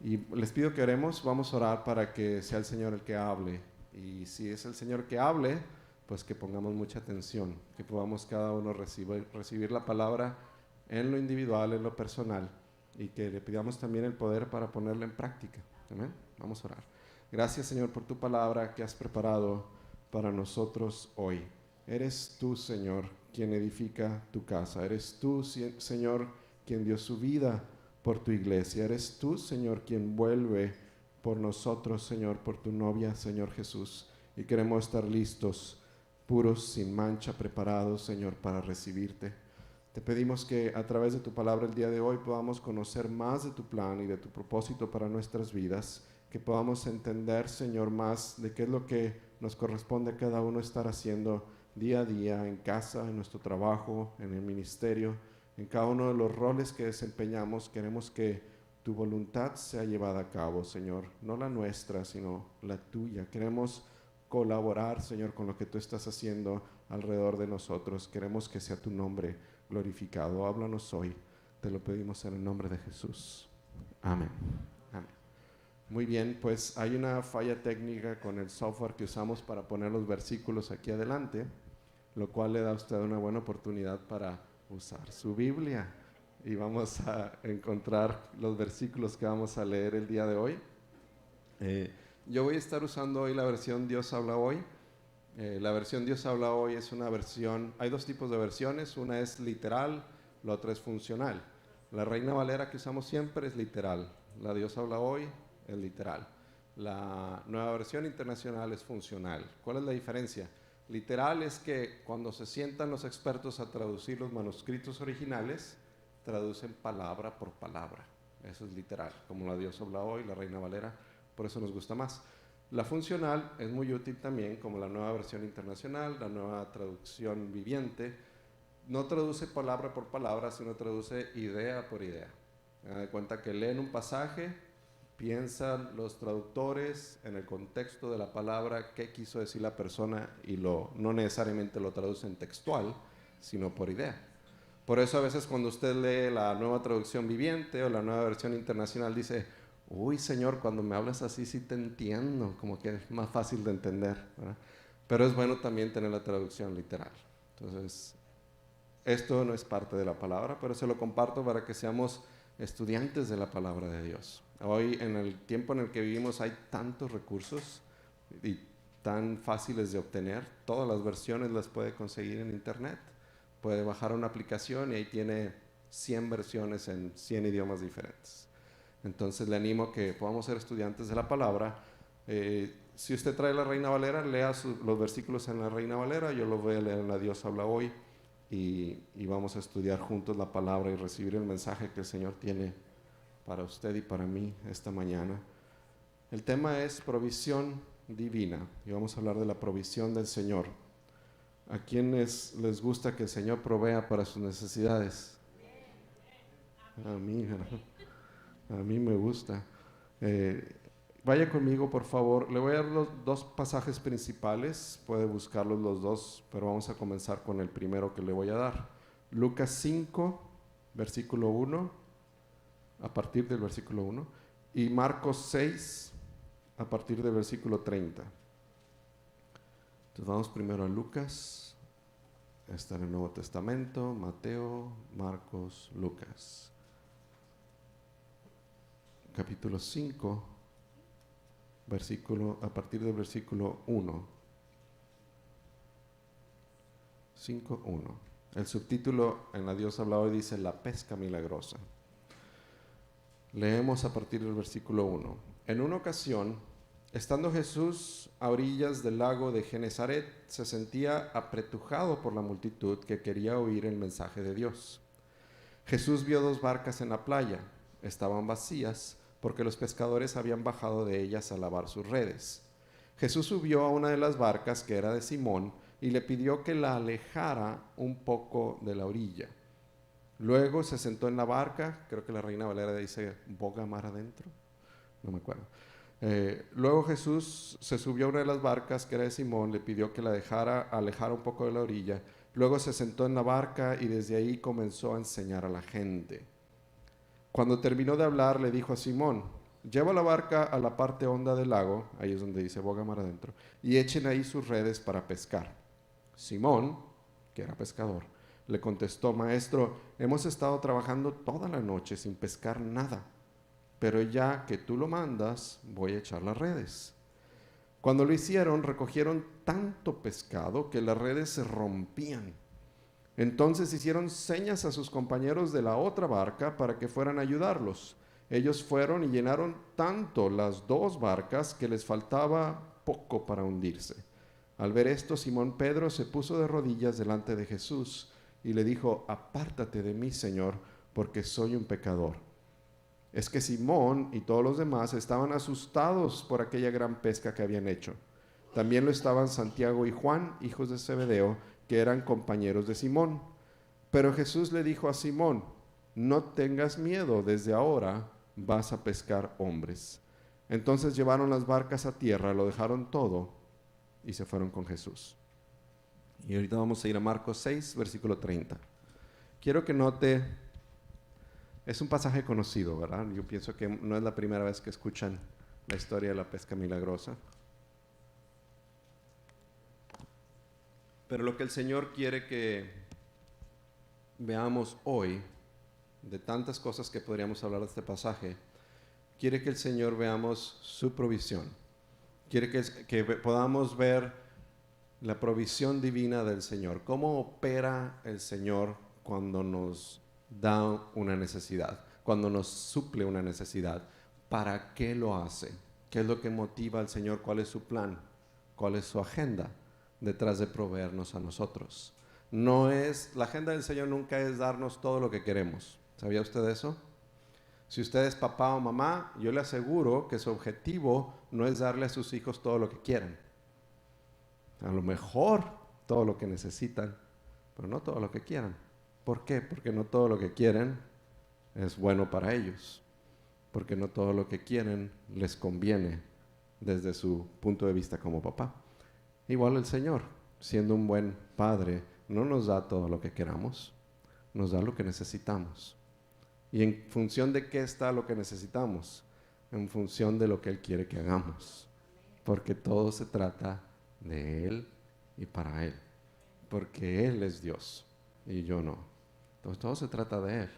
Y les pido que oremos, vamos a orar para que sea el Señor el que hable. Y si es el Señor que hable, pues que pongamos mucha atención, que podamos cada uno recibir la palabra en lo individual, en lo personal, y que le pidamos también el poder para ponerla en práctica. Amén. Vamos a orar. Gracias, Señor, por tu palabra que has preparado para nosotros hoy. Eres tú, Señor, quien edifica tu casa. Eres tú, Señor, quien dio su vida por tu iglesia. Eres tú, Señor, quien vuelve por nosotros, Señor, por tu novia, Señor Jesús. Y queremos estar listos, puros, sin mancha, preparados, Señor, para recibirte. Te pedimos que a través de tu palabra el día de hoy podamos conocer más de tu plan y de tu propósito para nuestras vidas, que podamos entender, Señor, más de qué es lo que nos corresponde a cada uno estar haciendo día a día, en casa, en nuestro trabajo, en el ministerio, en cada uno de los roles que desempeñamos. Queremos que tu voluntad sea llevada a cabo, Señor, no la nuestra, sino la tuya. Queremos colaborar, Señor, con lo que tú estás haciendo alrededor de nosotros. Queremos que sea tu nombre glorificado. Háblanos hoy, te lo pedimos en el nombre de Jesús. Amén. Amén. Muy bien, pues hay una falla técnica con el software que usamos para poner los versículos aquí adelante, lo cual le da a usted una buena oportunidad para usar su Biblia. Y vamos a encontrar los versículos que vamos a leer el día de hoy. Yo voy a estar usando hoy la versión Dios habla hoy. La versión Dios habla hoy es una versión, hay dos tipos de versiones, una es literal, la otra es funcional. La Reina Valera que usamos siempre es literal, la Dios habla hoy es literal. La nueva versión internacional es funcional. ¿Cuál es la diferencia? Literal es que cuando se sientan los expertos a traducir los manuscritos originales, traducen palabra por palabra. Eso es literal, como la Dios habla hoy, la Reina Valera, por eso nos gusta más. La funcional es muy útil también, como la nueva versión internacional, la nueva traducción viviente. No traduce palabra por palabra, sino traduce idea por idea. Me da cuenta que leen un pasaje, piensan los traductores en el contexto de la palabra qué quiso decir la persona y no necesariamente lo traducen textual, sino por idea. Por eso a veces cuando usted lee la nueva traducción viviente o la nueva versión internacional dice: uy, Señor, cuando me hablas así sí te entiendo, como que es más fácil de entender, ¿verdad? Pero es bueno también tener la traducción literal. Entonces, esto no es parte de la palabra, pero se lo comparto para que seamos estudiantes de la palabra de Dios. Hoy, en el tiempo en el que vivimos, hay tantos recursos y tan fáciles de obtener. Todas las versiones las puede conseguir en internet. Puede bajar una aplicación y ahí tiene 100 versiones en 100 idiomas diferentes. Entonces le animo a que podamos ser estudiantes de la palabra. Si usted trae la Reina Valera, lea los versículos en la Reina Valera. Yo los voy a leer en la Dios habla hoy y vamos a estudiar juntos la palabra y recibir el mensaje que el Señor tiene para usted y para mí esta mañana. El tema es provisión divina y vamos a hablar de la provisión del Señor. ¿A quiénes les gusta que el Señor provea para sus necesidades? A mí, ¿verdad? A mí me gusta. Vaya conmigo, por favor. Le voy a dar los dos pasajes principales. Puede buscarlos los dos, pero vamos a comenzar con el primero que le voy a dar. Lucas 5, versículo 1, a partir del versículo 1, y Marcos 6, a partir del versículo 30. Entonces vamos primero a Lucas. Está en el Nuevo Testamento: Mateo, Marcos, Lucas. Capítulo 5, a partir del versículo 1. 5:1. El subtítulo en la Dios habla hoy dice: la pesca milagrosa. Leemos a partir del versículo 1. En una ocasión, estando Jesús a orillas del lago de Genezaret, se sentía apretujado por la multitud que quería oír el mensaje de Dios. Jesús vio dos barcas en la playa. Estaban vacías, porque los pescadores habían bajado de ellas a lavar sus redes. Jesús subió a una de las barcas, que era de Simón, y le pidió que la alejara un poco de la orilla. Luego se sentó en la barca, creo que la Reina Valera dice boga mar adentro, no me acuerdo. Luego Jesús se subió a una de las barcas, que era de Simón, le pidió que la alejara un poco de la orilla. Luego se sentó en la barca y desde ahí comenzó a enseñar a la gente. Cuando terminó de hablar, le dijo a Simón: lleva la barca a la parte honda del lago, ahí es donde dice boga mar adentro, y echen ahí sus redes para pescar. Simón, que era pescador, le contestó, maestro, hemos estado trabajando toda la noche sin pescar nada, pero ya que tú lo mandas, voy a echar las redes. Cuando lo hicieron, recogieron tanto pescado que las redes se rompían. Entonces hicieron señas a sus compañeros de la otra barca para que fueran a ayudarlos. Ellos fueron y llenaron tanto las dos barcas que les faltaba poco para hundirse. Al ver esto, Simón Pedro se puso de rodillas delante de Jesús y le dijo, apártate de mí, Señor, porque soy un pecador. Es que Simón y todos los demás estaban asustados por aquella gran pesca que habían hecho. También lo estaban Santiago y Juan, hijos de Zebedeo, que eran compañeros de Simón. Pero Jesús le dijo a Simón, no tengas miedo, desde ahora vas a pescar hombres. Entonces llevaron las barcas a tierra, lo dejaron todo y se fueron con Jesús. Y ahorita vamos a ir a Marcos 6, versículo 30. Quiero que note, es un pasaje conocido, ¿verdad? Yo pienso que no es la primera vez que escuchan la historia de la pesca milagrosa. Pero lo que el Señor quiere que veamos hoy, de tantas cosas que podríamos hablar de este pasaje, quiere que el Señor veamos su provisión. Quiere que podamos ver la provisión divina del Señor. ¿Cómo opera el Señor cuando nos da una necesidad? Cuando nos suple una necesidad. ¿Para qué lo hace? ¿Qué es lo que motiva al Señor? ¿Cuál es su plan? ¿Cuál es su agenda detrás de proveernos a nosotros? La agenda del Señor nunca es darnos todo lo que queremos. ¿Sabía usted eso? Si usted es papá o mamá, yo le aseguro que su objetivo no es darle a sus hijos todo lo que quieren. A lo mejor todo lo que necesitan, pero no todo lo que quieran. ¿Por qué? Porque no todo lo que quieren es bueno para ellos. Porque no todo lo que quieren les conviene desde su punto de vista como papá. Igual el Señor, siendo un buen padre, no nos da todo lo que queramos, nos da lo que necesitamos. ¿Y en función de qué está lo que necesitamos? En función de lo que Él quiere que hagamos. Porque todo se trata de Él y para Él. Porque Él es Dios y yo no. Entonces todo se trata de Él.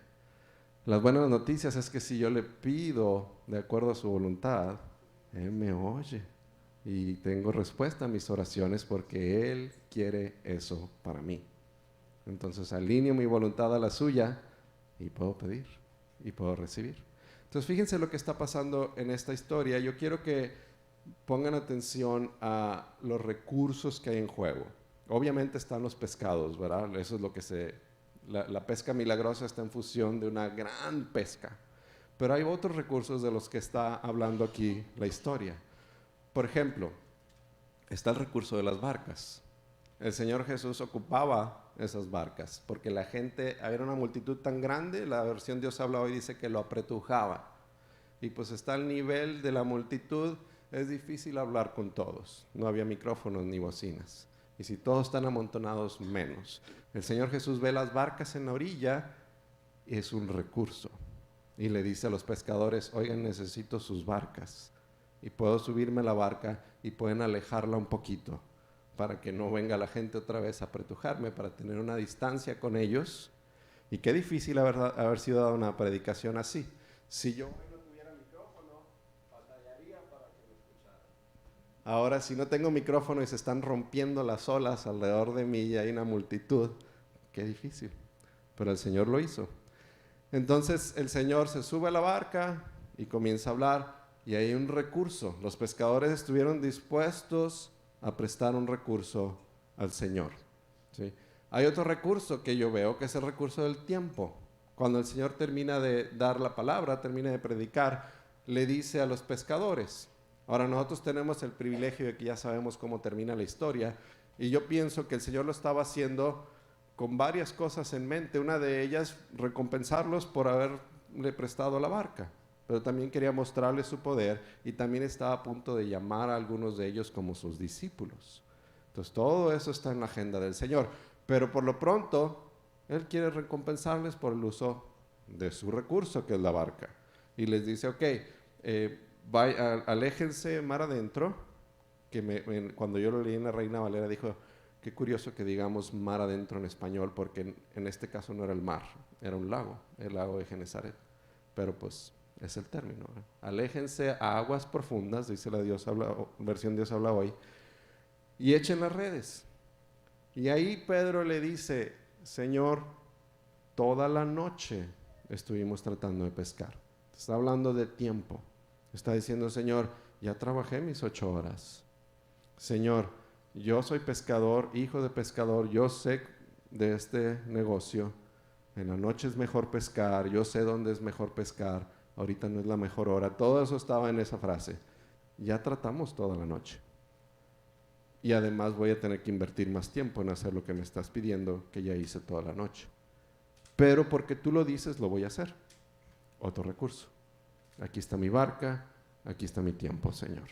Las buenas noticias es que si yo le pido de acuerdo a su voluntad, Él me oye. Y tengo respuesta a mis oraciones porque Él quiere eso para mí. Entonces alineo mi voluntad a la suya y puedo pedir y puedo recibir. Entonces fíjense lo que está pasando en esta historia. Yo quiero que pongan atención a los recursos que hay en juego. Obviamente están los pescados, ¿verdad? Eso es lo que la pesca milagrosa está en función de una gran pesca. Pero hay otros recursos de los que está hablando aquí la historia. Por ejemplo, está el recurso de las barcas. El Señor Jesús ocupaba esas barcas, porque la gente, había una multitud tan grande, la versión Dios habla hoy dice que lo apretujaba. Y pues está al nivel de la multitud, es difícil hablar con todos. No había micrófonos ni bocinas. Y si todos están amontonados, menos. El Señor Jesús ve las barcas en la orilla, y es un recurso. Y le dice a los pescadores, oigan, necesito sus barcas. Y puedo subirme a la barca y pueden alejarla un poquito para que no venga la gente otra vez a apretujarme, para tener una distancia con ellos. Y qué difícil haber sido dada una predicación así. Si yo no tuviera micrófono, batallaría para que me escucharan. Ahora, si no tengo micrófono y se están rompiendo las olas alrededor de mí y hay una multitud, qué difícil. Pero el Señor lo hizo. Entonces el Señor se sube a la barca y comienza a hablar. Y hay un recurso. Los pescadores estuvieron dispuestos a prestar un recurso al Señor. ¿Sí? Hay otro recurso que yo veo, que es el recurso del tiempo. Cuando el Señor termina de dar la palabra, termina de predicar, le dice a los pescadores. Ahora nosotros tenemos el privilegio de que ya sabemos cómo termina la historia, y yo pienso que el Señor lo estaba haciendo con varias cosas en mente. Una de ellas, recompensarlos por haberle prestado la barca. Pero también quería mostrarles su poder y también estaba a punto de llamar a algunos de ellos como sus discípulos. Entonces todo eso está en la agenda del Señor. Pero por lo pronto, Él quiere recompensarles por el uso de su recurso, que es la barca. Y les dice, ok, aléjense mar adentro, que cuando yo lo leí en la Reina Valera dijo, qué curioso que digamos mar adentro en español, porque en este caso no era el mar, era un lago, el lago de Genezaret, pero pues es el término, ¿eh? Aléjense a aguas profundas, dice la versión Dios habla hoy, y echen las redes. Y ahí Pedro le dice, Señor, toda la noche estuvimos tratando de pescar. Está hablando de tiempo. Está diciendo, Señor, ya trabajé mis 8 horas. Señor, yo soy pescador, hijo de pescador, yo sé de este negocio. En la noche es mejor pescar, yo sé dónde es mejor pescar. Ahorita no es la mejor hora. Todo eso estaba en esa frase. Ya tratamos toda la noche. Y además voy a tener que invertir más tiempo en hacer lo que me estás pidiendo, que ya hice toda la noche. Pero porque tú lo dices, lo voy a hacer. Otro recurso. Aquí está mi barca, aquí está mi tiempo, Señor.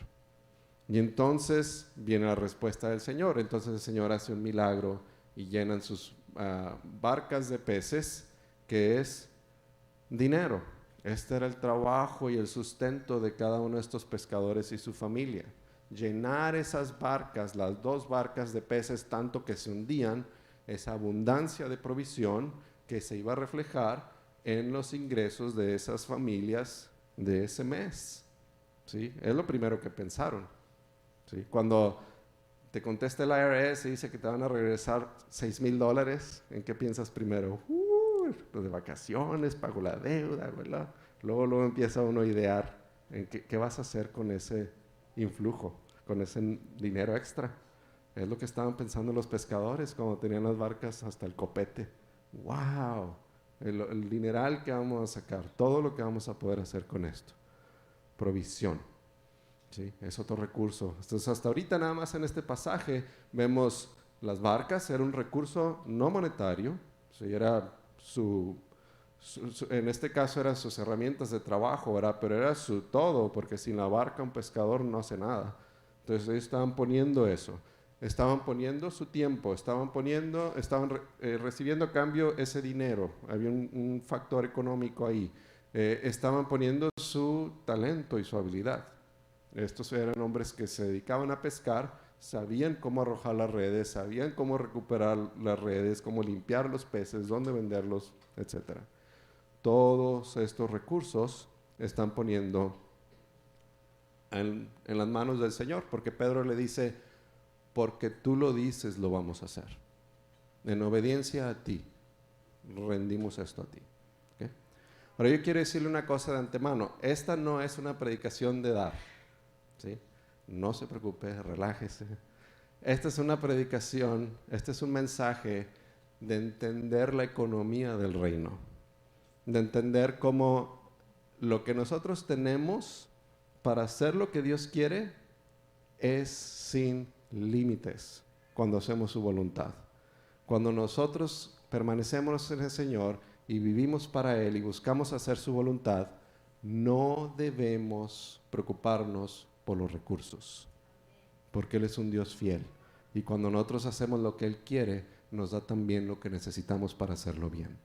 Y entonces viene la respuesta del Señor. Entonces el Señor hace un milagro y llenan sus barcas de peces, que es dinero. Este era el trabajo y el sustento de cada uno de estos pescadores y su familia. Llenar esas barcas, las 2 barcas de peces, tanto que se hundían, esa abundancia de provisión que se iba a reflejar en los ingresos de esas familias de ese mes. ¿Sí? Es lo primero que pensaron. ¿Sí? Cuando te contesta el IRS y dice que te van a regresar $6,000, ¿en qué piensas primero? Lo de vacaciones, pago la deuda, ¿verdad? Luego empieza uno a idear en qué vas a hacer con ese influjo, con ese dinero extra. Es lo que estaban pensando los pescadores cuando tenían las barcas hasta el copete. ¡Wow! El dineral que vamos a sacar, todo lo que vamos a poder hacer con esto. Provisión. ¿Sí? Es otro recurso. Entonces, hasta ahorita nada más en este pasaje vemos las barcas, era un recurso no monetario, ¿sí? Era en este caso eran sus herramientas de trabajo, ¿verdad? Pero era su todo, porque sin la barca un pescador no hace nada. Entonces ellos estaban poniendo eso, estaban poniendo su tiempo, estaban recibiendo a cambio ese dinero, había un factor económico ahí, estaban poniendo su talento y su habilidad. Estos eran hombres que se dedicaban a pescar, sabían cómo arrojar las redes, sabían cómo recuperar las redes, cómo limpiar los peces, dónde venderlos, etc. Todos estos recursos están poniendo en las manos del Señor, porque Pedro le dice, porque tú lo dices, lo vamos a hacer. En obediencia a ti, rendimos esto a ti. ¿Okay? Ahora yo quiero decirle una cosa de antemano, esta no es una predicación de dar, ¿sí? No se preocupe, relájese. Esta es una predicación, este es un mensaje de entender la economía del reino, de entender cómo lo que nosotros tenemos para hacer lo que Dios quiere es sin límites cuando hacemos su voluntad. Cuando nosotros permanecemos en el Señor y vivimos para Él y buscamos hacer su voluntad, no debemos preocuparnos por los recursos, porque Él es un Dios fiel. Y cuando nosotros hacemos lo que Él quiere, nos da también lo que necesitamos para hacerlo bien.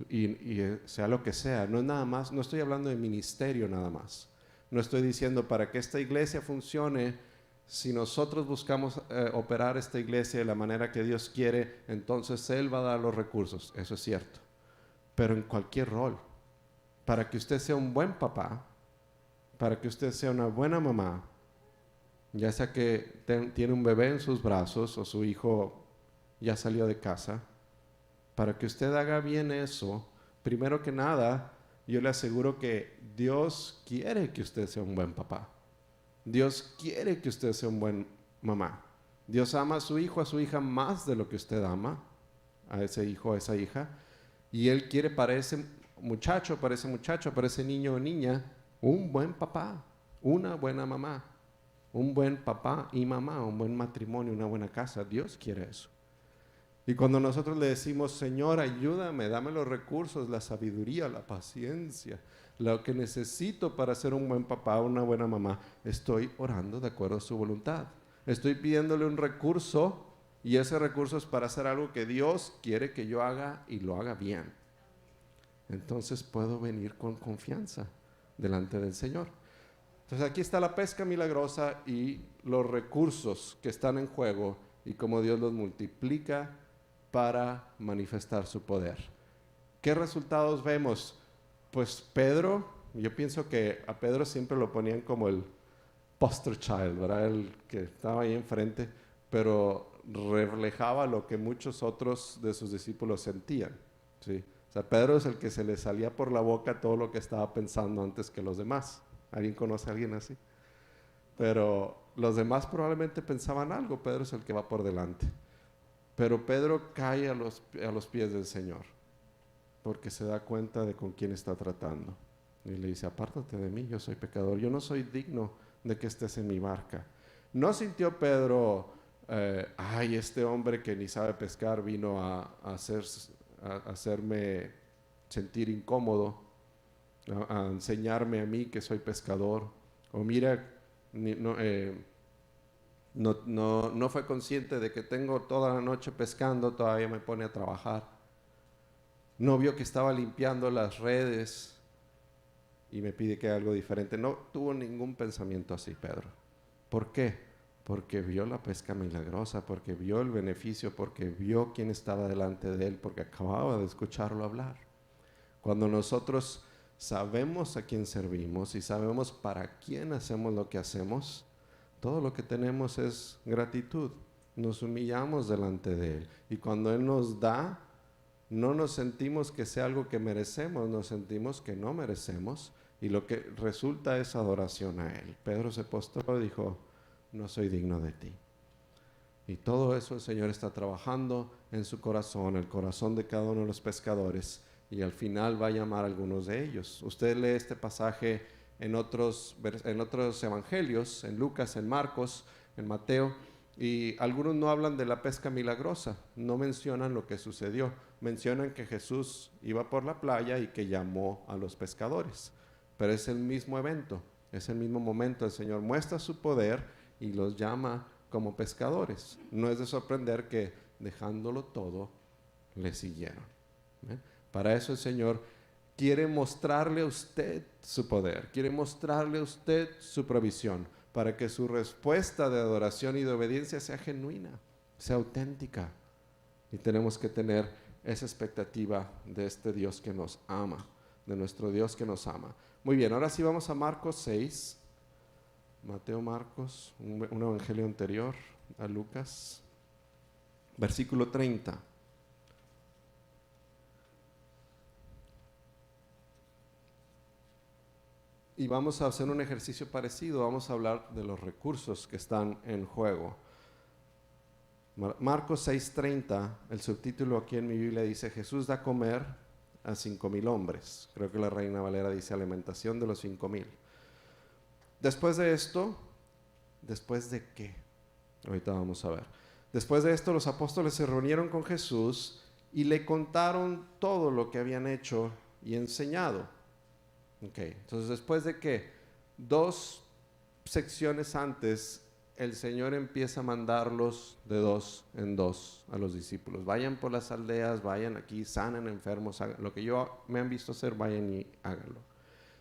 Y sea lo que sea, no es nada más, no estoy hablando de ministerio nada más. No estoy diciendo para que esta iglesia funcione, si nosotros buscamos operar esta iglesia de la manera que Dios quiere, entonces Él va a dar los recursos, eso es cierto. Pero en cualquier rol, para que usted sea un buen papá, para que usted sea una buena mamá, ya sea que tiene un bebé en sus brazos o su hijo ya salió de casa, para que usted haga bien eso, primero que nada, yo le aseguro que Dios quiere que usted sea un buen papá. Dios quiere que usted sea un buen mamá. Dios ama a su hijo, a su hija más de lo que usted ama a ese hijo, a esa hija. Y Él quiere para ese muchacho, para ese niño o niña, un buen papá, una buena mamá, un buen papá y mamá, un buen matrimonio, una buena casa. Dios quiere eso. Y cuando nosotros le decimos, Señor, ayúdame, dame los recursos, la sabiduría, la paciencia, lo que necesito para ser un buen papá, una buena mamá, estoy orando de acuerdo a su voluntad. Estoy pidiéndole un recurso y ese recurso es para hacer algo que Dios quiere que yo haga y lo haga bien. Entonces puedo venir con confianza, delante del Señor. Entonces aquí está la pesca milagrosa y los recursos que están en juego y cómo Dios los multiplica para manifestar su poder. ¿Qué resultados vemos? Pues Pedro, yo pienso que a Pedro siempre lo ponían como el poster child, ¿verdad? El que estaba ahí enfrente, pero reflejaba lo que muchos otros de sus discípulos sentían, ¿sí? O sea, Pedro es el que se le salía por la boca todo lo que estaba pensando antes que los demás. ¿Alguien conoce a alguien así? Pero los demás probablemente pensaban algo, Pedro es el que va por delante. Pero Pedro cae a los pies del Señor, porque se da cuenta de con quién está tratando. Y le dice, apártate de mí, yo soy pecador, yo no soy digno de que estés en mi barca. No sintió Pedro, ay, este hombre que ni sabe pescar vino a hacerme sentir incómodo, a enseñarme a mí que soy pescador. O mira, no fue consciente de que tengo toda la noche pescando, todavía me pone a trabajar. No vio que estaba limpiando las redes y me pide que haga algo diferente. No tuvo ningún pensamiento así, Pedro. ¿Por qué? Porque vio la pesca milagrosa, porque vio el beneficio, porque vio quién estaba delante de él, porque acababa de escucharlo hablar. Cuando nosotros sabemos a quién servimos y sabemos para quién hacemos lo que hacemos, todo lo que tenemos es gratitud. Nos humillamos delante de él. Y cuando él nos da, no nos sentimos que sea algo que merecemos, nos sentimos que no merecemos, y lo que resulta es adoración a él. Pedro se postró y dijo, no soy digno de ti. Y todo eso el Señor está trabajando en su corazón, el corazón de cada uno de los pescadores, y al final va a llamar a algunos de ellos. Usted lee este pasaje en otros evangelios, en Lucas, en Marcos, en Mateo, y algunos no hablan de la pesca milagrosa, no mencionan lo que sucedió, mencionan que Jesús iba por la playa y que llamó a los pescadores, pero es el mismo evento, es el mismo momento, el Señor muestra su poder y los llama como pescadores. No es de sorprender que dejándolo todo, le siguieron. Para eso el Señor quiere mostrarle a usted su poder, quiere mostrarle a usted su provisión, para que su respuesta de adoración y de obediencia sea genuina, sea auténtica. Y tenemos que tener esa expectativa de este Dios que nos ama, de nuestro Dios que nos ama. Muy bien, ahora sí vamos a Marcos 6. Mateo, Marcos, un evangelio anterior a Lucas, versículo 30. Y vamos a hacer un ejercicio parecido, vamos a hablar de los recursos que están en juego. Marcos 6:30, el subtítulo aquí en mi Biblia dice, Jesús da a comer a 5,000 hombres. Creo que la Reina Valera dice alimentación de los 5,000. Después de esto, ¿después de qué? Ahorita vamos a ver. Después de esto, los apóstoles se reunieron con Jesús y le contaron todo lo que habían hecho y enseñado. Entonces, después de que 2 secciones antes, el Señor empieza a mandarlos de 2 en 2 a los discípulos. Vayan por las aldeas, vayan aquí, sanen enfermos, hagan lo que me han visto hacer, vayan y háganlo.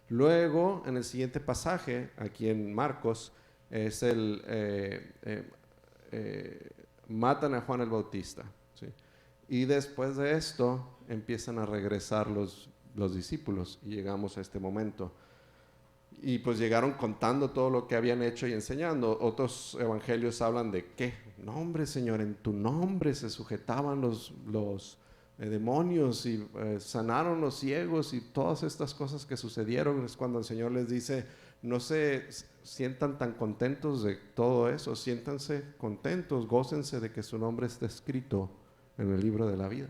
Luego, en el siguiente pasaje, aquí en Marcos, es matan a Juan el Bautista, ¿sí? Y después de esto empiezan a regresar los discípulos y llegamos a este momento. Y pues llegaron contando todo lo que habían hecho y enseñando. Otros evangelios hablan de qué. Nombre, Señor, en tu nombre se sujetaban los demonios y sanaron los ciegos y todas estas cosas que sucedieron. Es cuando el Señor les dice, no se sientan tan contentos de todo eso, siéntanse contentos, gócense de que su nombre esté escrito en el libro de la vida.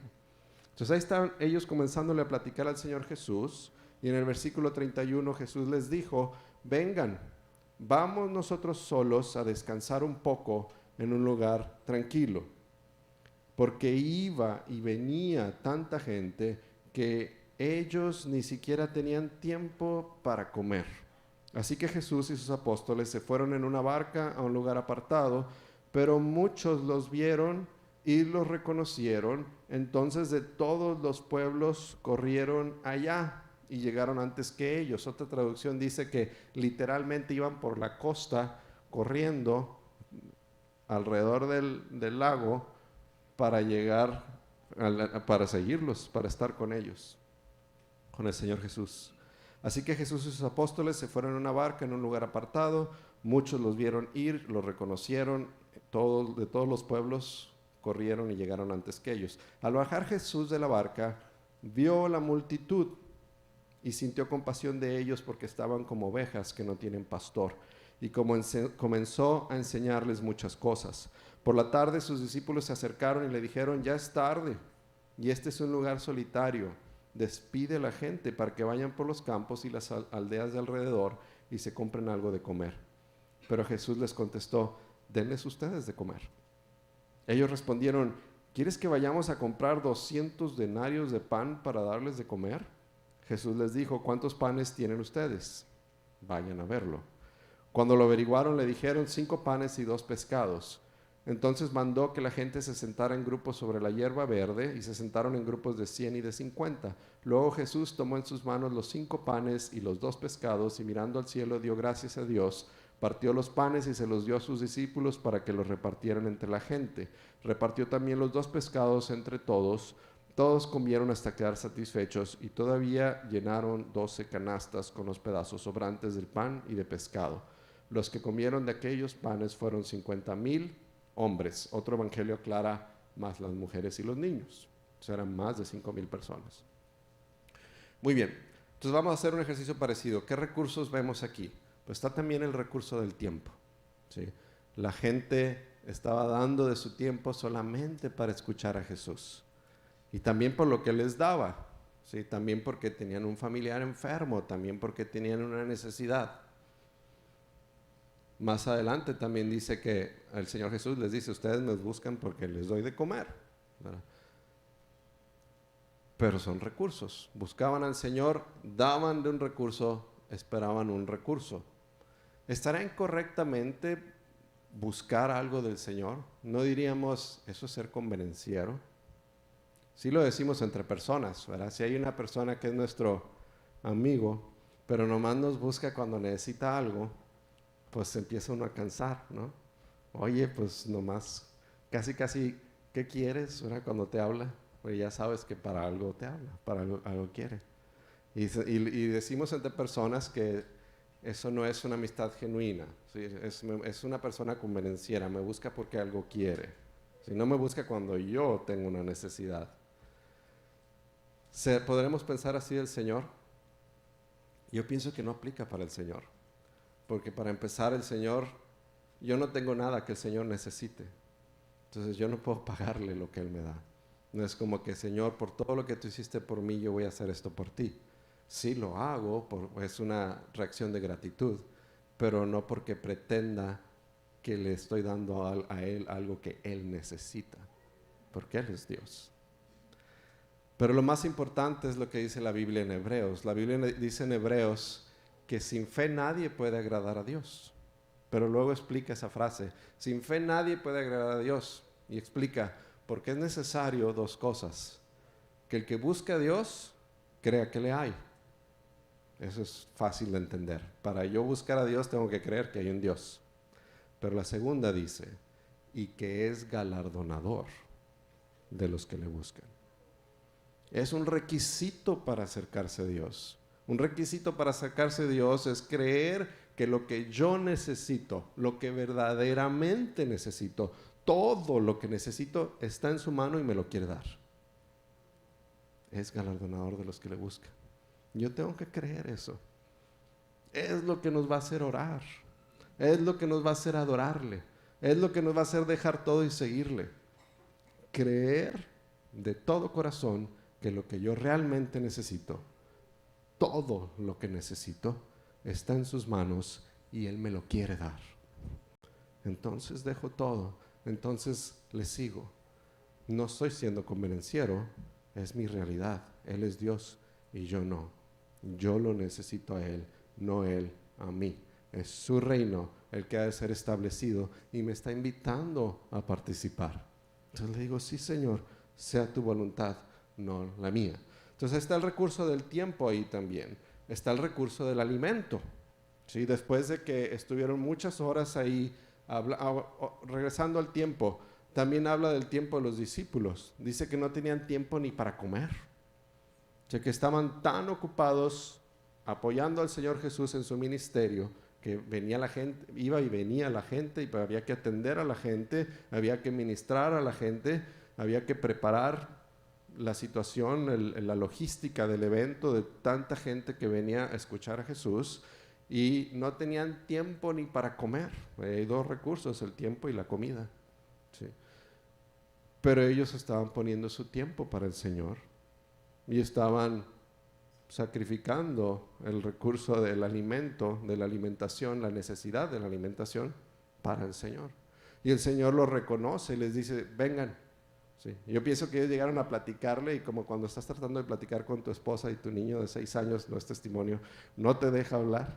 Entonces ahí están ellos comenzándole a platicar al Señor Jesús, y en el versículo 31 Jesús les dijo, vengan, vamos nosotros solos a descansar un poco en un lugar tranquilo, porque iba y venía tanta gente que ellos ni siquiera tenían tiempo para comer. Así que Jesús y sus apóstoles se fueron en una barca a un lugar apartado, pero muchos los vieron y los reconocieron. Entonces de todos los pueblos corrieron allá y llegaron antes que ellos. Otra traducción dice que literalmente iban por la costa corriendo alrededor del lago para llegar, para seguirlos, para estar con ellos, con el Señor Jesús. Así que Jesús y sus apóstoles se fueron en una barca en un lugar apartado. Muchos los vieron ir, los reconocieron, de todos los pueblos corrieron y llegaron antes que ellos. Al bajar Jesús de la barca, vio la multitud y sintió compasión de ellos porque estaban como ovejas que no tienen pastor. Y comenzó a enseñarles muchas cosas. Por la tarde sus discípulos se acercaron y le dijeron: ya es tarde y este es un lugar solitario. Despide a la gente para que vayan por los campos y las aldeas de alrededor y se compren algo de comer. Pero Jesús les contestó: denles ustedes de comer. Ellos respondieron: ¿quieres que vayamos a comprar 200 denarios de pan para darles de comer? Jesús les dijo: ¿cuántos panes tienen ustedes? Vayan a verlo. Cuando lo averiguaron, le dijeron: 5 panes y 2 pescados. Entonces mandó que la gente se sentara en grupos sobre la hierba verde, y se sentaron en grupos de 100 y de 50. Luego Jesús tomó en sus manos los 5 panes y los 2 pescados, y mirando al cielo dio gracias a Dios, partió los panes y se los dio a sus discípulos para que los repartieran entre la gente. Repartió también los 2 pescados entre todos. Todos comieron hasta quedar satisfechos, y todavía llenaron 12 canastas con los pedazos sobrantes del pan y de pescado. Los que comieron de aquellos panes fueron 50,000 hombres. Otro evangelio aclara: más las mujeres y los niños. O sea, eran más de 5,000 personas. Muy bien, entonces vamos a hacer un ejercicio parecido. ¿Qué recursos vemos aquí? Pues está también el recurso del tiempo, ¿sí? La gente estaba dando de su tiempo solamente para escuchar a Jesús. Y también por lo que les daba, ¿sí? También porque tenían un familiar enfermo, también porque tenían una necesidad. Más adelante también dice que el Señor Jesús les dice: ustedes me buscan porque les doy de comer, ¿verdad? Pero son recursos. Buscaban al Señor, daban de un recurso, esperaban un recurso. ¿Estará incorrectamente buscar algo del Señor? ¿No diríamos eso es ser convenenciero? Sí lo decimos entre personas, ¿verdad? Si hay una persona que es nuestro amigo, pero nomás nos busca cuando necesita algo, pues se empieza uno a cansar, ¿no? Oye, pues nomás, casi, ¿qué quieres? ¿Verdad? Cuando te habla, pues ya sabes que para algo te habla, para algo quiere. Y decimos entre personas que eso no es una amistad genuina, ¿sí? Es una persona convenenciera, me busca porque algo quiere. Si no me busca cuando yo tengo una necesidad. ¿Podremos pensar así del Señor? Yo pienso que no aplica para el Señor. Porque para empezar, el Señor, yo no tengo nada que el Señor necesite. Entonces yo no puedo pagarle lo que Él me da. No es como que: Señor, por todo lo que tú hiciste por mí, yo voy a hacer esto por ti. Sí lo hago, es una reacción de gratitud, pero no porque pretenda que le estoy dando a Él algo que Él necesita, porque Él es Dios. Pero lo más importante es lo que dice la Biblia en Hebreos. La Biblia dice en Hebreos que sin fe nadie puede agradar a Dios. Pero luego explica esa frase: sin fe nadie puede agradar a Dios. Y explica, porque es necesario 2 cosas: que el que busca a Dios crea que le hay. Eso es fácil de entender. Para yo buscar a Dios tengo que creer que hay un Dios. Pero la segunda dice: y que es galardonador de los que le buscan. Es un requisito para acercarse a Dios. Un requisito para acercarse a Dios es creer que lo que yo necesito, lo que verdaderamente necesito, todo lo que necesito está en su mano y me lo quiere dar. Es galardonador de los que le buscan. Yo tengo que creer eso. Es lo que nos va a hacer orar. Es lo que nos va a hacer adorarle. Es lo que nos va a hacer dejar todo y seguirle. Creer de todo corazón que lo que yo realmente necesito, todo lo que necesito, está en sus manos y Él me lo quiere dar. Entonces dejo todo, entonces le sigo. No estoy siendo convenenciero, es mi realidad. Él es Dios y yo no. Yo lo necesito a Él, no Él a mí. Es su reino el que ha de ser establecido y me está invitando a participar. Entonces le digo: sí, Señor, sea tu voluntad, no la mía. Entonces está el recurso del tiempo ahí también. Está el recurso del alimento. ¿Sí? Después de que estuvieron muchas horas ahí, regresando al tiempo, también habla del tiempo de los discípulos. Dice que no tenían tiempo ni para comer. O sea, que estaban tan ocupados apoyando al Señor Jesús en su ministerio, que venía la gente, iba y venía la gente, y había que atender a la gente, había que ministrar a la gente, había que preparar la situación, la logística del evento, de tanta gente que venía a escuchar a Jesús, y no tenían tiempo ni para comer. Hay dos recursos, el tiempo y la comida. ¿Sí? Pero ellos estaban poniendo su tiempo para el Señor y estaban sacrificando el recurso del alimento, de la alimentación, la necesidad de la alimentación para el Señor. Y el Señor lo reconoce y les dice, vengan. Sí. Yo pienso que ellos llegaron a platicarle, y como cuando estás tratando de platicar con tu esposa y tu niño de 6 años, no es testimonio, no te deja hablar.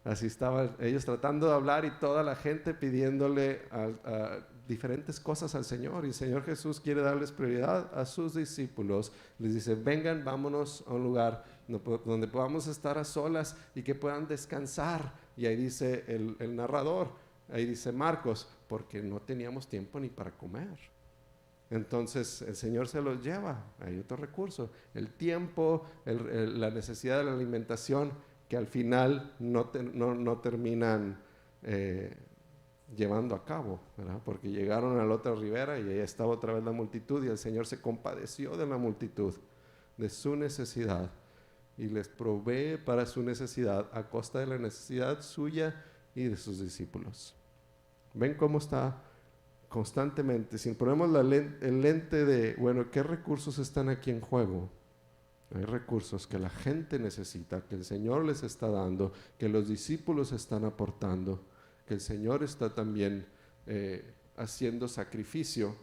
Así estaban ellos tratando de hablar, y toda la gente pidiéndole a diferentes cosas al Señor. Y el Señor Jesús quiere darles prioridad a sus discípulos. Les dice, vengan, vámonos a un lugar donde podamos estar a solas y que puedan descansar. Y ahí dice el narrador, ahí dice Marcos, porque no teníamos tiempo ni para comer. Entonces el Señor se los lleva. Hay otro recurso, el tiempo, la necesidad de la alimentación, que al final no terminan llevando a cabo, ¿verdad? Porque llegaron a la otra ribera y ahí estaba otra vez la multitud, y el Señor se compadeció de la multitud, de su necesidad, y les provee para su necesidad a costa de la necesidad suya y de sus discípulos. ¿Ven cómo está constantemente? Si ponemos el lente de, bueno, ¿qué recursos están aquí en juego? Hay recursos que la gente necesita, que el Señor les está dando, que los discípulos están aportando, que el Señor está también haciendo sacrificio,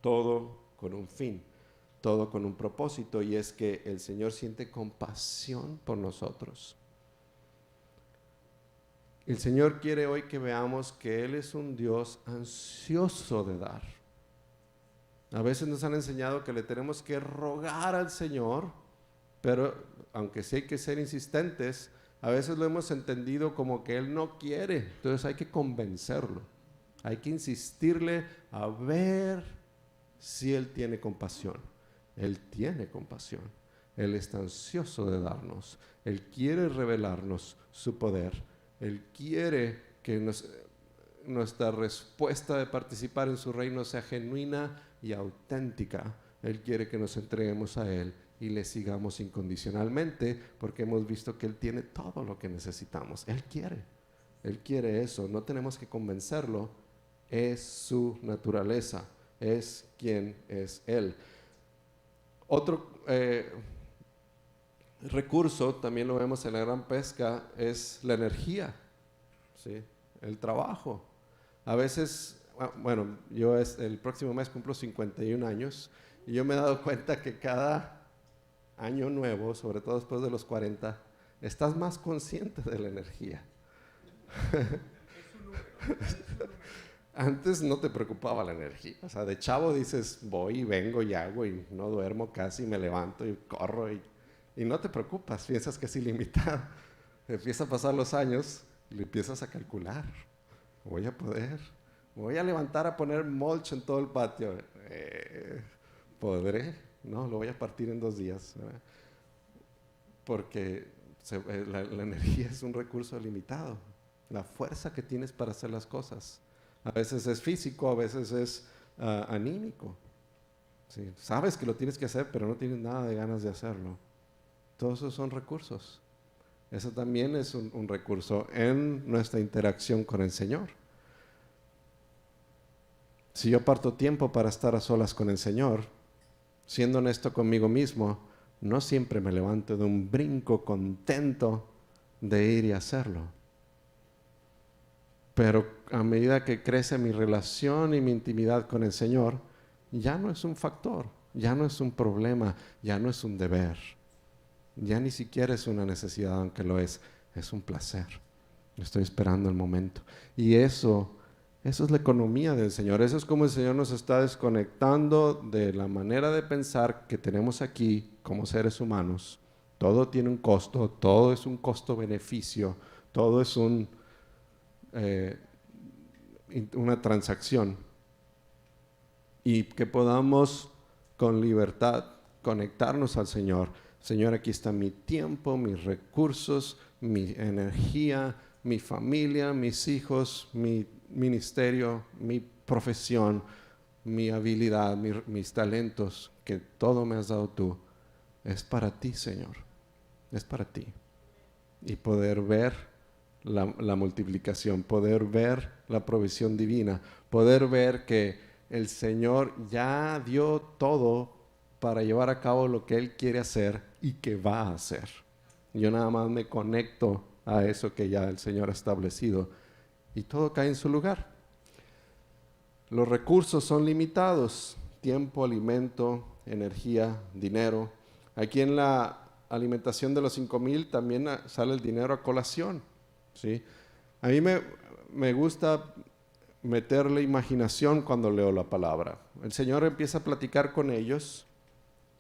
todo con un fin, todo con un propósito, y es que el Señor siente compasión por nosotros. El Señor quiere hoy que veamos que Él es un Dios ansioso de dar. A veces nos han enseñado que le tenemos que rogar al Señor, pero aunque sí hay que ser insistentes, a veces lo hemos entendido como que Él no quiere. Entonces hay que convencerlo, hay que insistirle a ver si Él tiene compasión. Él tiene compasión, Él está ansioso de darnos, Él quiere revelarnos su poder, Él quiere que nuestra respuesta de participar en su reino sea genuina y auténtica. Él quiere que nos entreguemos a Él y le sigamos incondicionalmente, porque hemos visto que Él tiene todo lo que necesitamos. Él quiere eso, no tenemos que convencerlo, es su naturaleza, es quien es Él. Otro recurso, también lo vemos en la gran pesca, es la energía, ¿sí? El trabajo. A veces, bueno, yo el próximo mes cumplo 51 años, y yo me he dado cuenta que cada año nuevo, sobre todo después de los 40, estás más consciente de la energía. Antes no te preocupaba la energía, o sea, de chavo dices, voy y vengo y hago y no duermo casi, me levanto y corro y no te preocupas, piensas que es ilimitado. Empiezan a pasar los años y le empiezas a calcular, voy a poder, voy a levantar a poner mulch en todo el patio, ¿podré? No, lo voy a partir en 2 días, ¿verdad? Porque la energía es un recurso limitado, la fuerza que tienes para hacer las cosas. A veces es físico, a veces es anímico. ¿Sí? Sabes que lo tienes que hacer, pero no tienes nada de ganas de hacerlo. Todos esos son recursos. Eso también es un recurso en nuestra interacción con el Señor. Si yo aparto tiempo para estar a solas con el Señor, siendo honesto conmigo mismo, no siempre me levanto de un brinco contento de ir y hacerlo. Pero a medida que crece mi relación y mi intimidad con el Señor, ya no es un factor, ya no es un problema, ya no es un deber, ya ni siquiera es una necesidad, aunque lo es un placer. Estoy esperando el momento. Y eso Eso es la economía del Señor. Eso es como el Señor nos está desconectando de la manera de pensar que tenemos aquí como seres humanos. Todo tiene un costo, todo es un costo-beneficio, todo es una transacción. Y que podamos con libertad conectarnos al Señor. Señor, aquí está mi tiempo, mis recursos, mi energía, mi familia, mis hijos, mi ministerio, mi profesión, mi habilidad, mis talentos, que todo me has dado tú. Es para ti, Señor. Es para ti. Y poder ver la multiplicación, poder ver la provisión divina, poder ver que el Señor ya dio todo para llevar a cabo lo que Él quiere hacer y que va a hacer. Yo nada más me conecto a eso que ya el Señor ha establecido y todo cae en su lugar. Los recursos son limitados: tiempo, alimento, energía, dinero. Aquí en la alimentación de los 5,000 también sale el dinero a colación, ¿sí? A mí me gusta meterle imaginación cuando leo la palabra. El Señor empieza a platicar con ellos.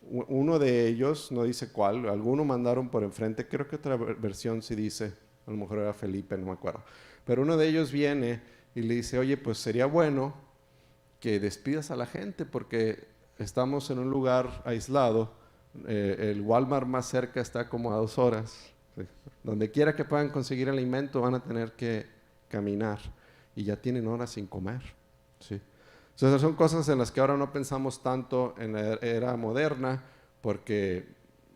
Uno de ellos, no dice cuál, alguno mandaron por enfrente, creo que otra versión sí dice, a lo mejor era Felipe, no me acuerdo. Pero uno de ellos viene y le dice, oye, pues sería bueno que despidas a la gente porque estamos en un lugar aislado. El Walmart más cerca está como a 2 horas. ¿Sí? Donde quiera que puedan conseguir alimento van a tener que caminar y ya tienen horas sin comer. ¿Sí? Entonces son cosas en las que ahora no pensamos tanto en la era moderna porque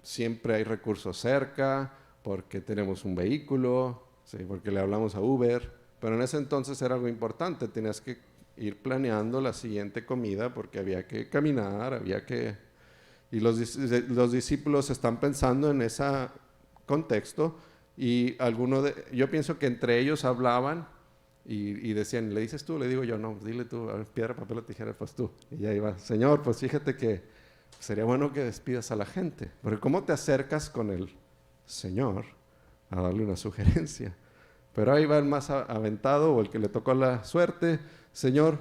siempre hay recursos cerca, porque tenemos un vehículo, ¿sí? Porque le hablamos a Uber, pero en ese entonces era algo importante, tenías que ir planeando la siguiente comida porque había que caminar, había que... Y los discípulos están pensando en ese contexto y yo pienso que entre ellos hablaban y decían, ¿le dices tú? Le digo yo, no, dile tú, a ver, piedra, papel o tijera, pues tú. Y ya iba, Señor, pues fíjate que sería bueno que despidas a la gente, porque ¿cómo te acercas con el Señor a darle una sugerencia? Pero ahí va el más aventado o el que le tocó la suerte, Señor,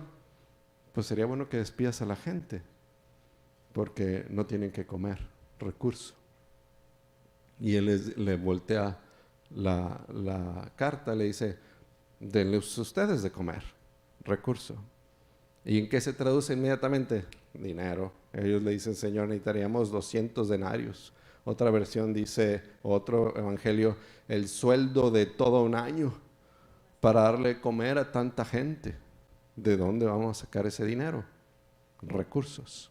pues sería bueno que despidas a la gente, porque no tienen que comer, recurso. Y él le voltea la carta, le dice, denles ustedes de comer, recurso. ¿Y en qué se traduce inmediatamente? Dinero. Ellos le dicen, Señor, necesitaríamos 200 denarios. Otra versión dice, otro evangelio, el sueldo de todo un año para darle comer a tanta gente. ¿De dónde vamos a sacar ese dinero? Recursos.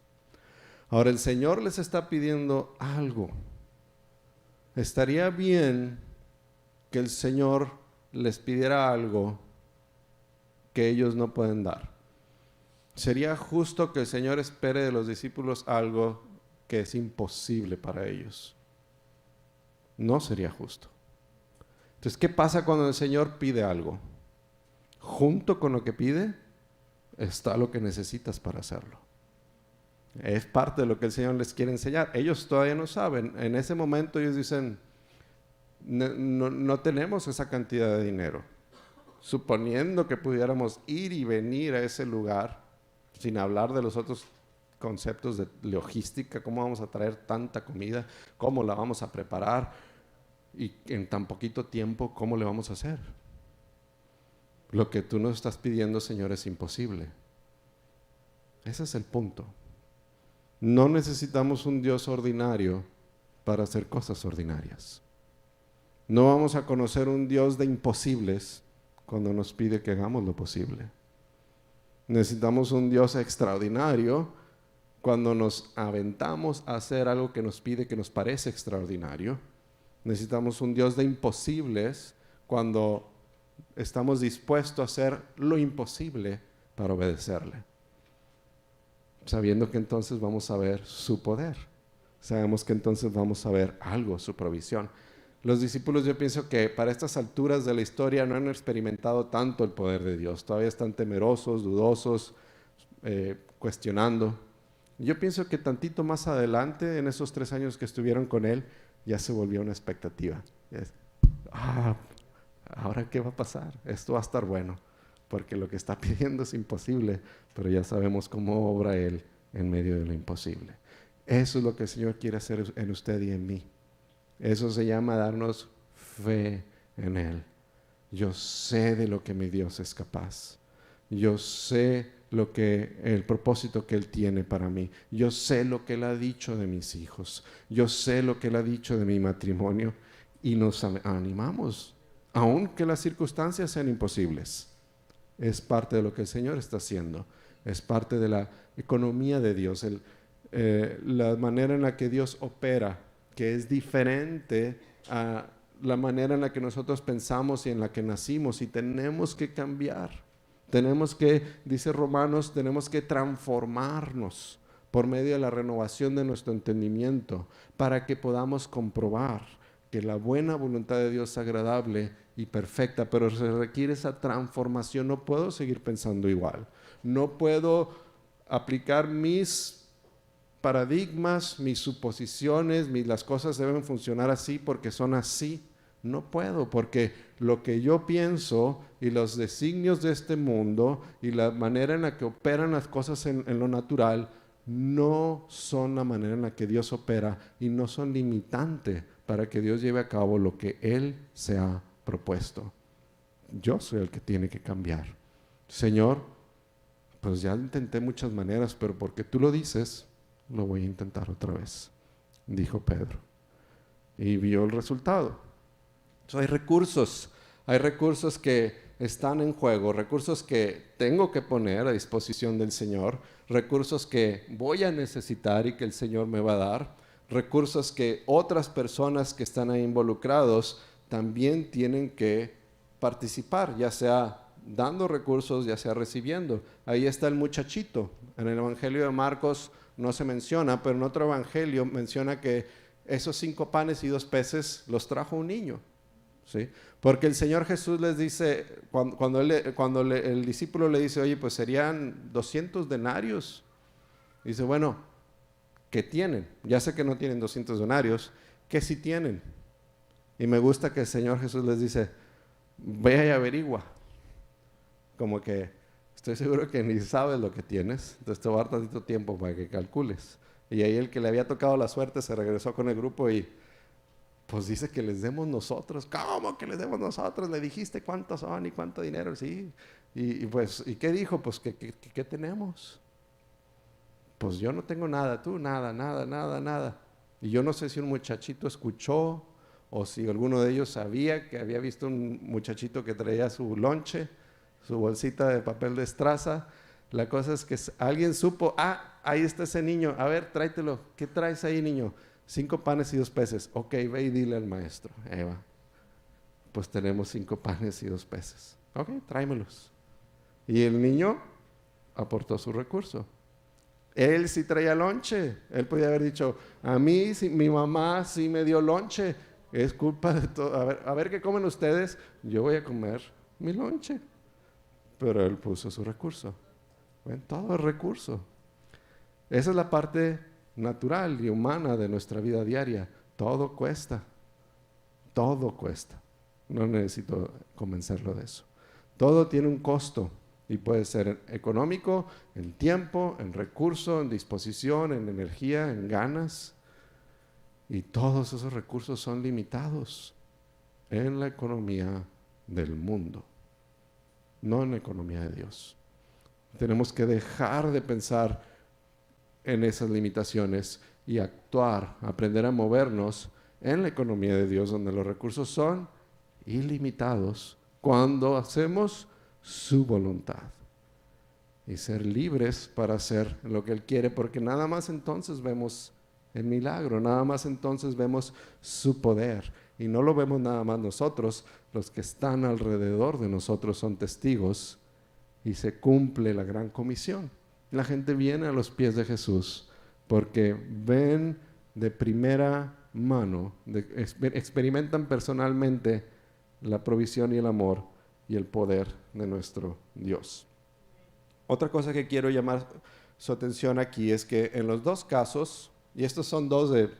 Ahora el Señor les está pidiendo algo. Estaría bien que el Señor les pidiera algo que ellos no pueden dar. Sería justo que el Señor espere de los discípulos algo que es imposible para ellos. No sería justo. Entonces, ¿qué pasa cuando el Señor pide algo? Junto con lo que pide está lo que necesitas para hacerlo. Es parte de lo que el Señor les quiere enseñar. Ellos todavía no saben. En ese momento ellos dicen, no tenemos esa cantidad de dinero. Suponiendo que pudiéramos ir y venir a ese lugar, sin hablar de los otros conceptos de logística, cómo vamos a traer tanta comida, cómo la vamos a preparar y en tan poquito tiempo, cómo le vamos a hacer. Lo que tú nos estás pidiendo, Señor, es imposible. Ese es el punto. No necesitamos un Dios ordinario para hacer cosas ordinarias. No vamos a conocer un Dios de imposibles cuando nos pide que hagamos lo posible. Necesitamos un Dios extraordinario cuando nos aventamos a hacer algo que nos pide, que nos parece extraordinario. Necesitamos un Dios de imposibles cuando estamos dispuestos a hacer lo imposible para obedecerle, sabiendo que entonces vamos a ver su poder. Sabemos que entonces vamos a ver algo, su provisión. Los discípulos, yo pienso que para estas alturas de la historia no han experimentado tanto el poder de Dios. Todavía están temerosos, dudosos, cuestionando. Yo pienso que tantito más adelante, en esos 3 años que estuvieron con Él, ya se volvió una expectativa. ¿Ahora qué va a pasar? Esto va a estar bueno. porque lo que está pidiendo es imposible, pero ya sabemos cómo obra Él en medio de lo imposible. Eso es lo que el Señor quiere hacer en usted y en mí. Eso se llama darnos fe en Él. Yo sé de lo que mi Dios es capaz. Yo sé el propósito que Él tiene para mí. Yo sé lo que Él ha dicho de mis hijos. Yo sé lo que Él ha dicho de mi matrimonio. Y nos animamos, aunque las circunstancias sean imposibles. Es parte de lo que el Señor está haciendo. Es parte de la economía de Dios. La manera en la que Dios opera, que es diferente a la manera en la que nosotros pensamos y en la que nacimos, y tenemos que cambiar. Tenemos que, dice Romanos, tenemos que transformarnos por medio de la renovación de nuestro entendimiento para que podamos comprobar que la buena voluntad de Dios es agradable y perfecta, pero se requiere esa transformación. No puedo seguir pensando igual. No puedo aplicar mis paradigmas, mis suposiciones, las cosas deben funcionar así porque son así. No puedo, porque lo que yo pienso y los designios de este mundo y la manera en la que operan las cosas en lo natural no son la manera en la que Dios opera y no son limitantes para que Dios lleve a cabo lo que Él se ha propuesto. Yo soy el que tiene que cambiar. Señor, pues ya intenté muchas maneras, pero porque tú lo dices, lo voy a intentar otra vez, dijo Pedro. Y vio el resultado. Hay recursos que están en juego, recursos que tengo que poner a disposición del Señor, recursos que voy a necesitar y que el Señor me va a dar, recursos que otras personas que están ahí involucrados también tienen que participar, ya sea dando recursos, ya sea recibiendo. Ahí está el muchachito. En el Evangelio de Marcos no se menciona, pero en otro evangelio menciona que esos 5 panes y 2 peces los trajo un niño. ¿Sí? Porque el Señor Jesús les dice, cuando el discípulo le dice, oye, pues serían 200 denarios. Dice, bueno, ¿qué tienen? Ya sé que no tienen 200 denarios, ¿qué sí tienen? Y me gusta que el Señor Jesús les dice, vea y averigua. Como que estoy seguro que ni sabes lo que tienes, entonces te va a dar tantito tiempo para que calcules. Y ahí el que le había tocado la suerte se regresó con el grupo y pues dice que les demos nosotros. ¿Cómo que les demos nosotros? Le dijiste cuántos son y cuánto dinero. Sí. Y pues, ¿y qué dijo? Pues, ¿qué tenemos? Pues yo no tengo nada, tú nada. Y yo no sé si un muchachito escuchó o si alguno de ellos sabía que había visto un muchachito que traía su lonche, su bolsita de papel de estraza. La cosa es que alguien supo, ahí está ese niño, a ver, tráetelo. ¿Qué traes ahí, niño? 5 panes y 2 peces. Ok, ve y dile al maestro. Eva, pues tenemos 5 panes y 2 peces. Ok, tráemelos. Y el niño aportó su recurso. Él sí traía lonche. Él podía haber dicho, a mí, mi mamá sí me dio lonche. Es culpa de todo. A ver qué comen ustedes. Yo voy a comer mi lonche. Pero él puso su recurso. Ven, todo es recurso. Esa es la parte natural y humana de nuestra vida diaria. Todo cuesta. No necesito convencerlo de eso. Todo tiene un costo y puede ser económico, en tiempo, en recurso, en disposición, en energía, en ganas. Y todos esos recursos son limitados en la economía del mundo, no en la economía de Dios. Tenemos que dejar de pensar en esas limitaciones y actuar, aprender a movernos en la economía de Dios, donde los recursos son ilimitados cuando hacemos su voluntad y ser libres para hacer lo que Él quiere, porque nada más entonces vemos el milagro, nada más entonces vemos su poder, y no lo vemos nada más nosotros, los que están alrededor de nosotros son testigos y se cumple la gran comisión. La gente viene a los pies de Jesús porque ven de primera mano, experimentan personalmente la provisión y el amor y el poder de nuestro Dios. Otra cosa que quiero llamar su atención aquí es que en los 2 casos, y estos son 2 de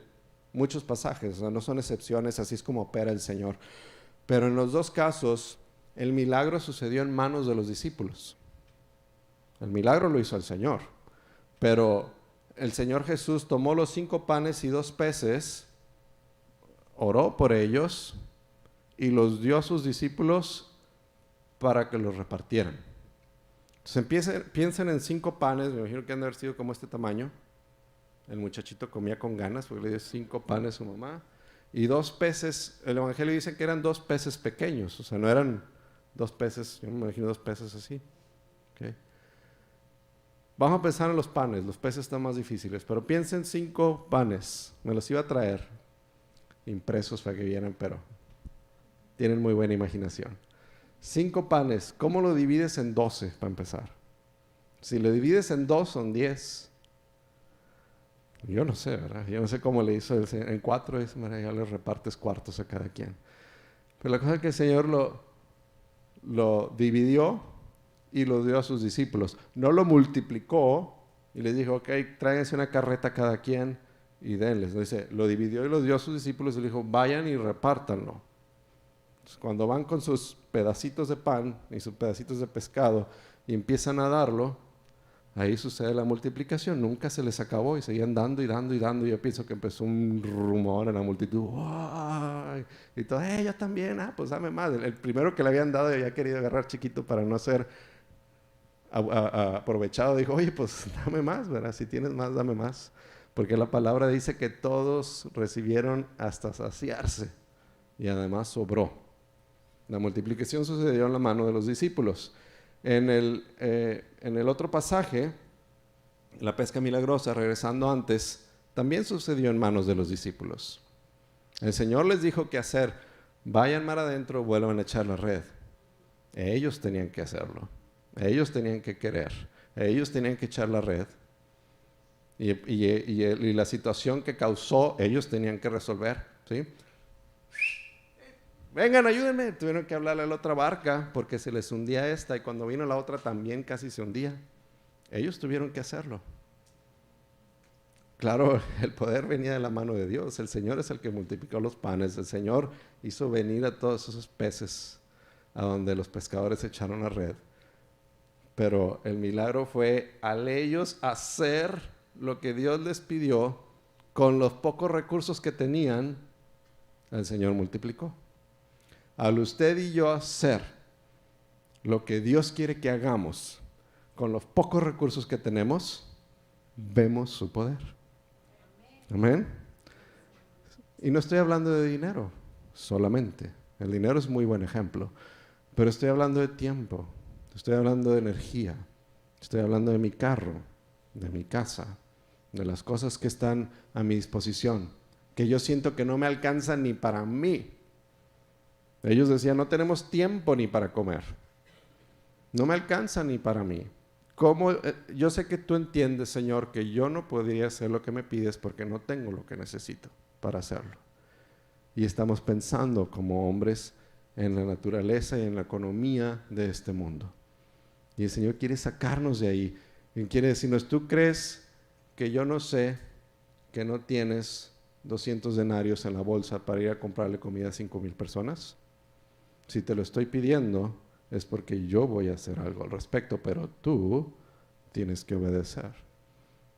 muchos pasajes, no son excepciones, así es como opera el Señor, pero en los 2 casos el milagro sucedió en manos de los discípulos. El milagro lo hizo el Señor. Pero el Señor Jesús tomó los 5 panes y 2 peces, oró por ellos y los dio a sus discípulos para que los repartieran. Entonces piensen en 5 panes, me imagino que han de haber sido como este tamaño. El muchachito comía con ganas porque le dio 5 panes a su mamá. Y 2 peces, el Evangelio dice que eran 2 peces pequeños, o sea, no eran 2 peces, yo me imagino 2 peces así. Okay. Vamos a pensar en los panes, los peces están más difíciles, pero piensen 5 panes, me los iba a traer impresos para que vieran, pero tienen muy buena imaginación. 5 panes, ¿cómo lo divides en 12 para empezar? Si lo divides en 2 son 10. Yo no sé, ¿verdad? Yo no sé cómo le hizo en 4, ya le repartes cuartos a cada quien. Pero la cosa es que el Señor lo dividió y lo dio a sus discípulos. No lo multiplicó y les dijo, ok, tráiganse una carreta cada quien y denles. Dice, lo dividió y lo dio a sus discípulos y le dijo, vayan y repártanlo. Entonces, cuando van con sus pedacitos de pan y sus pedacitos de pescado y empiezan a darlo, ahí sucede la multiplicación. Nunca se les acabó y seguían dando y dando y dando. Y yo pienso que empezó un rumor en la multitud. ¡Ay! Y todos, yo también, pues dame más. El primero que le habían dado había querido agarrar chiquito para no ser aprovechado. Dijo, oye, pues dame más, ¿verdad? Si tienes más, dame más. Porque la palabra dice que todos recibieron hasta saciarse. Y además sobró. La multiplicación sucedió en la mano de los discípulos. En el otro pasaje, la pesca milagrosa, regresando antes, también sucedió en manos de los discípulos. El Señor les dijo qué hacer. Vayan mar adentro, vuelvan a echar la red. Ellos tenían que hacerlo. Ellos tenían que querer. Ellos tenían que echar la red. Y la situación que causó, ellos tenían que resolver. ¿Sí? Vengan, ayúdenme. Tuvieron que hablarle a la otra barca porque se les hundía esta y cuando vino la otra también casi se hundía. Ellos tuvieron que hacerlo. Claro, el poder venía de la mano de Dios. El Señor es el que multiplicó los panes. El Señor hizo venir a todos esos peces a donde los pescadores echaron la red. Pero el milagro fue al ellos hacer lo que Dios les pidió con los pocos recursos que tenían, el Señor multiplicó. Al usted y yo hacer lo que Dios quiere que hagamos con los pocos recursos que tenemos, vemos su poder. Amén. Y no estoy hablando de dinero solamente. El dinero es muy buen ejemplo. Pero estoy hablando de tiempo. Estoy hablando de energía. Estoy hablando de mi carro, de mi casa, de las cosas que están a mi disposición, que yo siento que no me alcanzan ni para mí. Ellos decían, no tenemos tiempo ni para comer. No me alcanza ni para mí. ¿Cómo? Yo sé que tú entiendes, Señor, que yo no podría hacer lo que me pides porque no tengo lo que necesito para hacerlo. Y estamos pensando como hombres en la naturaleza y en la economía de este mundo. Y el Señor quiere sacarnos de ahí. Y quiere decirnos, ¿tú crees que yo no sé que no tienes 200 denarios en la bolsa para ir a comprarle comida a 5,000 personas? Si te lo estoy pidiendo, es porque yo voy a hacer algo al respecto, pero tú tienes que obedecer.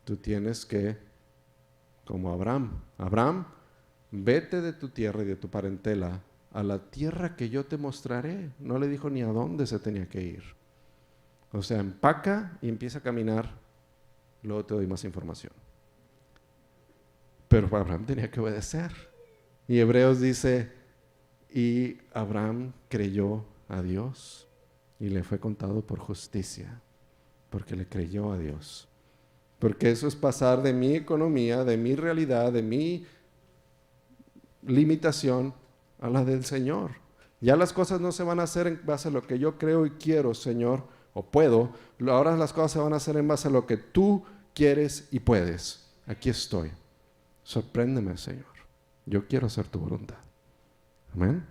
Tú tienes que, como Abraham, vete de tu tierra y de tu parentela a la tierra que yo te mostraré. No le dijo ni a dónde se tenía que ir. O sea, empaca y empieza a caminar, luego te doy más información. Pero Abraham tenía que obedecer. Y Hebreos dice, y Abraham creyó a Dios y le fue contado por justicia, porque le creyó a Dios. Porque eso es pasar de mi economía, de mi realidad, de mi limitación a la del Señor. Ya las cosas no se van a hacer en base a lo que yo creo y quiero, Señor, o puedo. Ahora las cosas se van a hacer en base a lo que tú quieres y puedes. Aquí estoy. Sorpréndeme, Señor. Yo quiero hacer tu voluntad. Amén.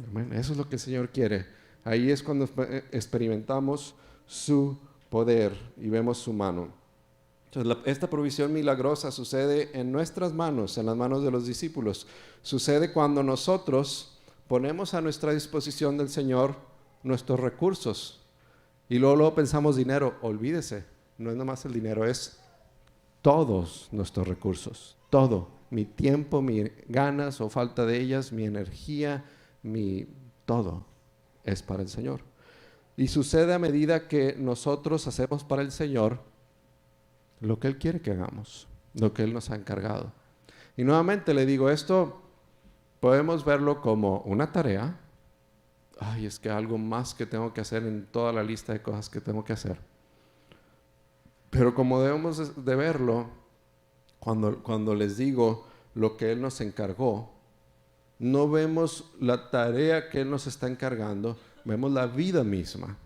Amén. Eso es lo que el Señor quiere. Ahí es cuando experimentamos su poder y vemos su mano. Entonces, esta provisión milagrosa sucede en nuestras manos, en las manos de los discípulos. Sucede cuando nosotros ponemos a nuestra disposición del Señor nuestros recursos. Y luego pensamos dinero. Olvídese, no es nomás el dinero, es todos nuestros recursos. Todo. Mi tiempo, mis ganas o falta de ellas, mi energía, todo es para el Señor. Y sucede a medida que nosotros hacemos para el Señor lo que Él quiere que hagamos, lo que Él nos ha encargado. Y nuevamente le digo, esto podemos verlo como una tarea. Ay, es que algo más que tengo que hacer en toda la lista de cosas que tengo que hacer. Pero como debemos de verlo, cuando les digo lo que Él nos encargó, no vemos la tarea que Él nos está encargando, vemos la vida misma.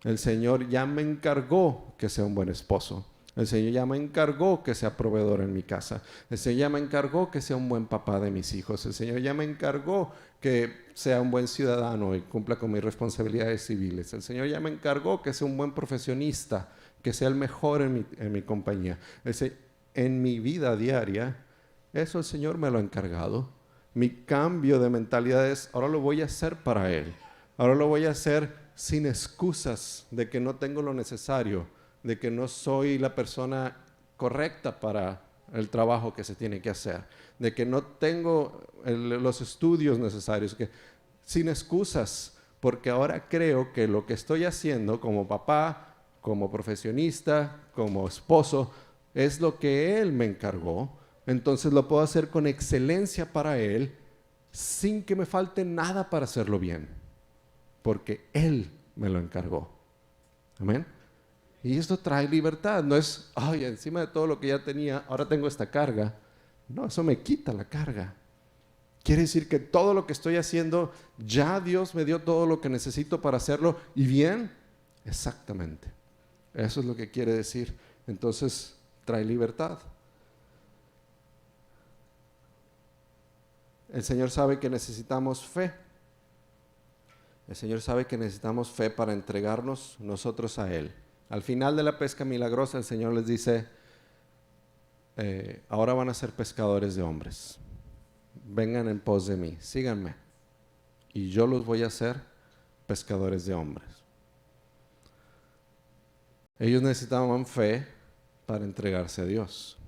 El Señor ya me encargó que sea un buen esposo. El Señor ya me encargó que sea proveedor en mi casa. El Señor ya me encargó que sea un buen papá de mis hijos. El Señor ya me encargó que sea un buen ciudadano y cumpla con mis responsabilidades civiles. El Señor ya me encargó que sea un buen profesionista, que sea el mejor en mi compañía. En mi vida diaria, eso el Señor me lo ha encargado. Mi cambio de mentalidad es, ahora lo voy a hacer para Él. Ahora lo voy a hacer sin excusas de que no tengo lo necesario, de que no soy la persona correcta para el trabajo que se tiene que hacer, de que no tengo los estudios necesarios, sin excusas, porque ahora creo que lo que estoy haciendo como papá, como profesionista, como esposo, es lo que Él me encargó. Entonces lo puedo hacer con excelencia para Él, sin que me falte nada para hacerlo bien, porque Él me lo encargó. Amén. Y esto trae libertad. No es, ay, encima de todo lo que ya tenía, ahora tengo esta carga. No, eso me quita la carga. Quiere decir que todo lo que estoy haciendo, ya Dios me dio todo lo que necesito para hacerlo. ¿Y bien? Exactamente. Eso es lo que quiere decir. Entonces, trae libertad. El Señor sabe que necesitamos fe. El Señor sabe que necesitamos fe para entregarnos nosotros a Él. Al final de la pesca milagrosa, el Señor les dice, ahora van a ser pescadores de hombres. Vengan en pos de mí, síganme. Y yo los voy a hacer pescadores de hombres. Ellos necesitaban fe para entregarse a Dios.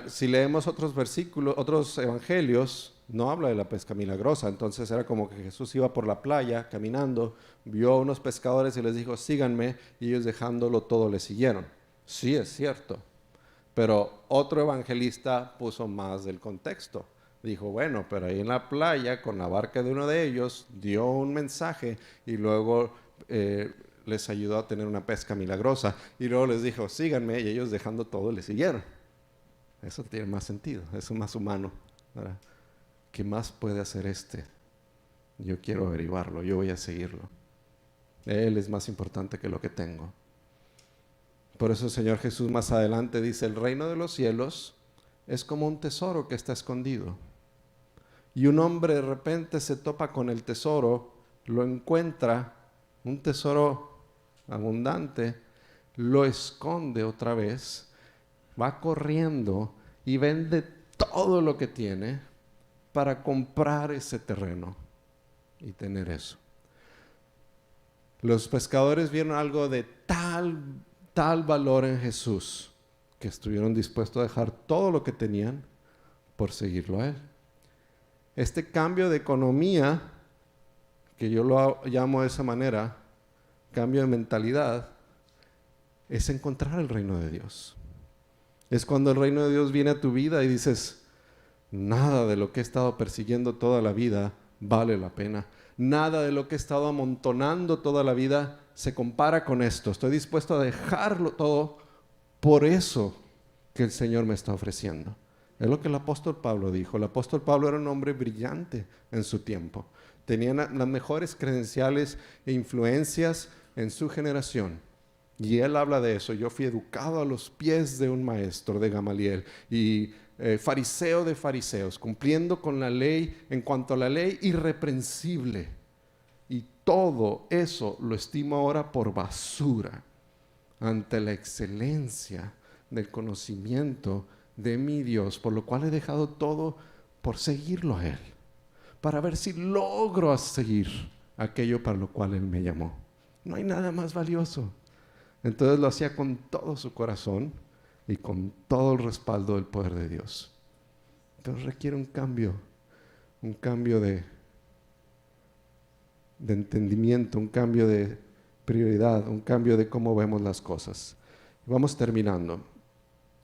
Si leemos otros versículos, otros evangelios, no habla de la pesca milagrosa. Entonces era como que Jesús iba por la playa caminando, vio a unos pescadores y les dijo, síganme, y ellos dejándolo todo le siguieron. Sí, es cierto. Pero otro evangelista puso más del contexto. Dijo, bueno, pero ahí en la playa, con la barca de uno de ellos, dio un mensaje y luego les ayudó a tener una pesca milagrosa. Y luego les dijo, síganme, y ellos dejando todo le siguieron. Eso tiene más sentido, eso es más humano, ¿verdad? ¿Qué más puede hacer este? Yo quiero averiguarlo, yo voy a seguirlo. Él es más importante que lo que tengo. Por eso el Señor Jesús más adelante dice, el reino de los cielos es como un tesoro que está escondido. Y un hombre de repente se topa con el tesoro, lo encuentra, un tesoro abundante, lo esconde otra vez, va corriendo y vende todo lo que tiene para comprar ese terreno y tener eso. Los pescadores vieron algo de tal valor en Jesús que estuvieron dispuestos a dejar todo lo que tenían por seguirlo a Él. Este cambio de economía, que yo lo llamo de esa manera, cambio de mentalidad, es encontrar el reino de Dios. Es cuando el reino de Dios viene a tu vida y dices, nada de lo que he estado persiguiendo toda la vida vale la pena. Nada de lo que he estado amontonando toda la vida se compara con esto. Estoy dispuesto a dejarlo todo por eso que el Señor me está ofreciendo. Es lo que el apóstol Pablo dijo. El apóstol Pablo era un hombre brillante en su tiempo. Tenía las mejores credenciales e influencias en su generación. Y él habla de eso. Yo fui educado a los pies de un maestro, de Gamaliel, y fariseo de fariseos, cumpliendo con la ley, en cuanto a la ley, irreprensible. Y todo eso lo estimo ahora por basura, ante la excelencia del conocimiento de mi Dios, por lo cual he dejado todo por seguirlo a Él. para ver si logro seguir aquello para lo cual Él me llamó. No hay nada más valioso. Entonces lo hacía con todo su corazón y con todo el respaldo del poder de Dios. Pero requiere un cambio de entendimiento, un cambio de prioridad, un cambio de cómo vemos las cosas. Vamos terminando.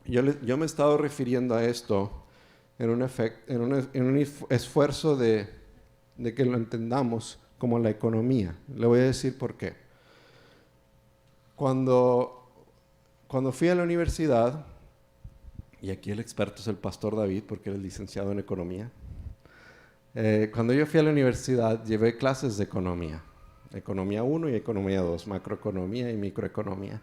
Yo me he estado refiriendo a esto en un esfuerzo de que lo entendamos como la economía. Le voy a decir por qué. Cuando fui a la universidad, y aquí el experto es el pastor David, porque él es licenciado en economía. Cuando yo fui a la universidad, llevé clases de economía. Economía 1 y Economía 2, macroeconomía y microeconomía.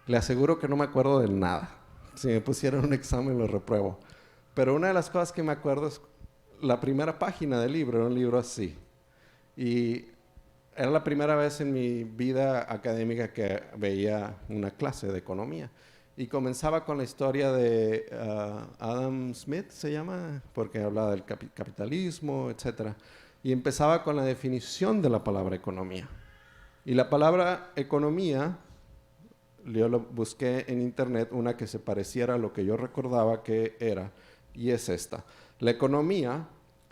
Le aseguro que no me acuerdo de nada. Si me pusieran un examen lo repruebo. Pero una de las cosas que me acuerdo es la primera página del libro, era un libro así. Y era la primera vez en mi vida académica que veía una clase de economía. Y comenzaba con la historia de Adam Smith, se llama, porque hablaba del capitalismo, etc. Y empezaba con la definición de la palabra economía. Y la palabra economía, yo lo busqué en internet, una que se pareciera a lo que yo recordaba que era, y es esta. La economía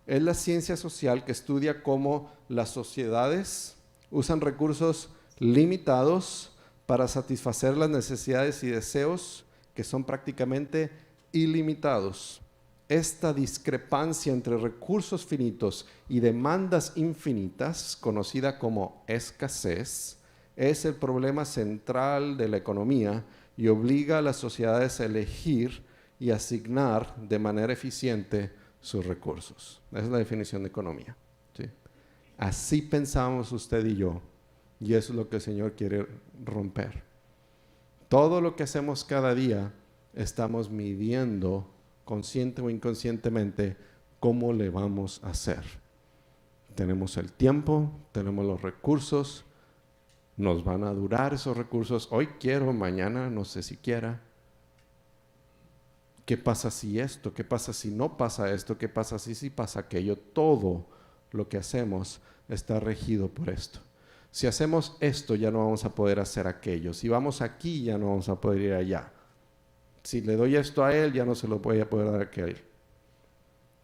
es la ciencia social que estudia cómo las sociedades usan recursos limitados para satisfacer las necesidades y deseos que son prácticamente ilimitados. Esta discrepancia entre recursos finitos y demandas infinitas, conocida como escasez, es el problema central de la economía y obliga a las sociedades a elegir y asignar de manera eficiente sus recursos. Esa es la definición de economía. ¿Sí? Así pensamos usted y yo, y eso es lo que el Señor quiere romper. Todo lo que hacemos cada día estamos midiendo, consciente o inconscientemente, cómo le vamos a hacer. Tenemos el tiempo, tenemos los recursos, nos van a durar esos recursos. Hoy quiero, mañana no sé si quiera. ¿Qué pasa si esto? ¿Qué pasa si no pasa esto? ¿Qué pasa si sí pasa aquello? Todo lo que hacemos está regido por esto. Si hacemos esto, ya no vamos a poder hacer aquello. Si vamos aquí, ya no vamos a poder ir allá. Si le doy esto a él, ya no se lo voy a poder dar a aquel.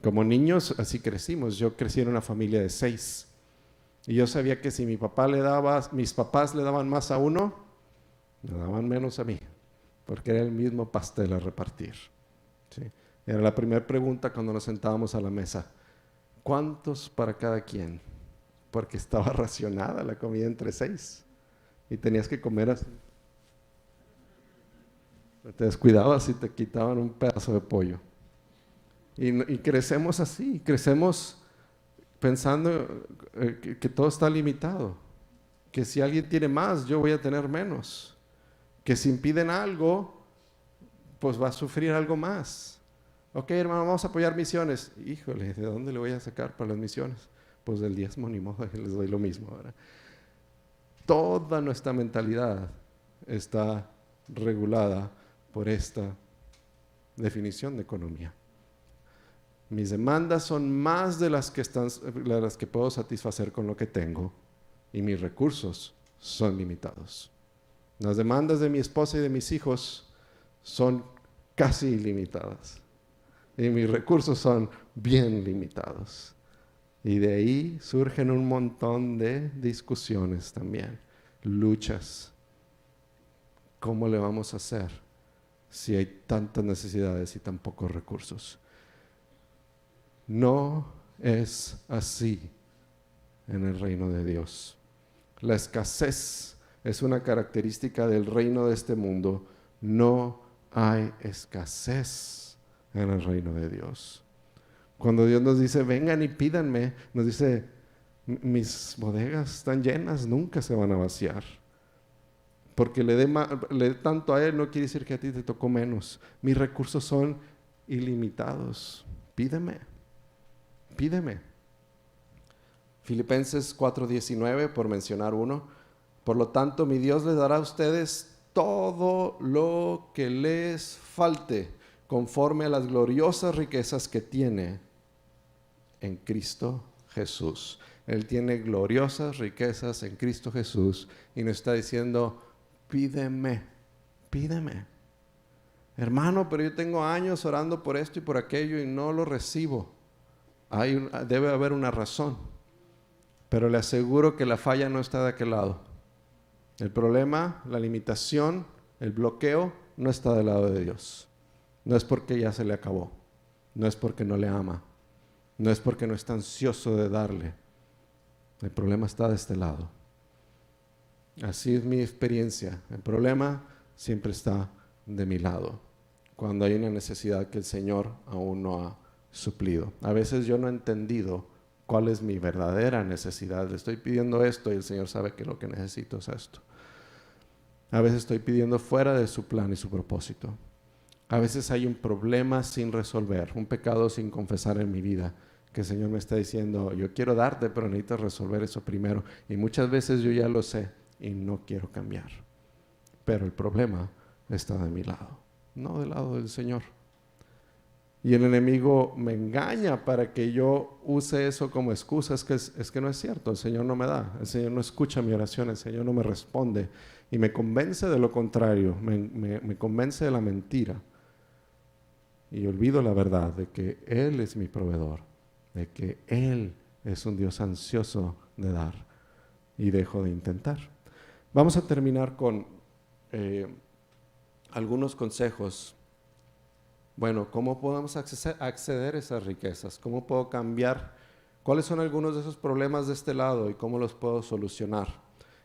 Como niños, así crecimos. Yo crecí en una familia de 6. Y yo sabía que si mis papás le daban más a uno, me daban menos a mí. Porque era el mismo pastel a repartir. ¿Sí? Era la primera pregunta cuando nos sentábamos a la mesa. ¿Cuántos para cada quien? Porque estaba racionada la comida entre 6 y tenías que comer así. Te descuidabas y te quitaban un pedazo de pollo. Y crecemos así, crecemos pensando que todo está limitado, que si alguien tiene más, yo voy a tener menos, que si impiden algo, pues va a sufrir algo más. Ok, hermano, vamos a apoyar misiones. Híjole, ¿de dónde le voy a sacar para las misiones? Pues del diezmo, ni modo, les doy lo mismo, ¿verdad? Toda nuestra mentalidad está regulada por esta definición de economía. Mis demandas son más de las que puedo satisfacer con lo que tengo y mis recursos son limitados. Las demandas de mi esposa y de mis hijos son casi ilimitadas y mis recursos son bien limitados. Y de ahí surgen un montón de discusiones también, luchas. ¿Cómo le vamos a hacer si hay tantas necesidades y tan pocos recursos? No es así en el reino de Dios. La escasez es una característica del reino de este mundo. No hay escasez en el reino de Dios. Cuando Dios nos dice, vengan y pídanme, nos dice, mis bodegas están llenas, nunca se van a vaciar. Porque le dé tanto a Él no quiere decir que a ti te tocó menos. Mis recursos son ilimitados. Pídeme. Filipenses 4:19, por mencionar uno. Por lo tanto, mi Dios les dará a ustedes todo lo que les falte, conforme a las gloriosas riquezas que tiene en Cristo Jesús. Él tiene gloriosas riquezas en Cristo Jesús y nos está diciendo, pídeme, pídeme. Hermano, pero yo tengo años orando por esto y por aquello y no lo recibo. Debe haber una razón, pero le aseguro que la falla no está de aquel lado. El problema, la limitación, el bloqueo no está del lado de Dios. No es porque ya se le acabó, no es porque no le ama, no es porque no está ansioso de darle. El problema está de este lado. Así es mi experiencia. El problema siempre está de mi lado, cuando hay una necesidad que el Señor aún no ha suplido. A veces yo no he entendido cuál es mi verdadera necesidad. Le estoy pidiendo esto y el Señor sabe que lo que necesito es esto. A veces estoy pidiendo fuera de su plan y su propósito. A veces hay un problema sin resolver, un pecado sin confesar en mi vida, que el Señor me está diciendo, yo quiero darte, pero necesitas resolver eso primero. Y muchas veces yo ya lo sé y no quiero cambiar. Pero el problema está de mi lado, no del lado del Señor. Y el enemigo me engaña para que yo use eso como excusa. Es que no es cierto, el Señor no me da, el Señor no escucha mi oración, el Señor no me responde. Y me convence de lo contrario, me convence de la mentira. Y olvido la verdad de que Él es mi proveedor, de que Él es un Dios ansioso de dar. Y dejo de intentar. Vamos a terminar con algunos consejos. Bueno, ¿cómo podemos acceder a esas riquezas? ¿Cómo puedo cambiar? ¿Cuáles son algunos de esos problemas de este lado y cómo los puedo solucionar?